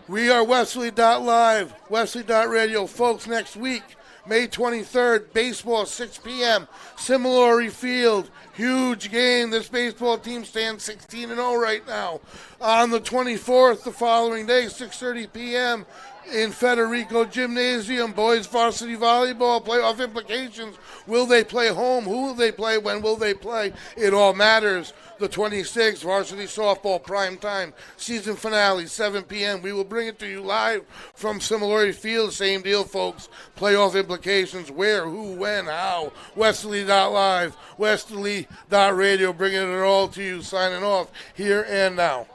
We are Westerly.live, Westerly.radio, folks. Next week, May 23rd, baseball, 6 p.m., Similori Field. Huge game. This baseball team stands 16-0 right now. On the 24th, the following day, 6:30 p.m., in Federico Gymnasium, boys varsity volleyball, playoff implications. Will they play home? Who will they play? When will they play? It all matters. The 26th, varsity softball prime time, season finale, 7 p.m. We will bring it to you live from Similori Field. Same deal, folks. Playoff implications, where, who, when, how. Westerly.live, Westerly.radio, bringing it all to you. Signing off here and now.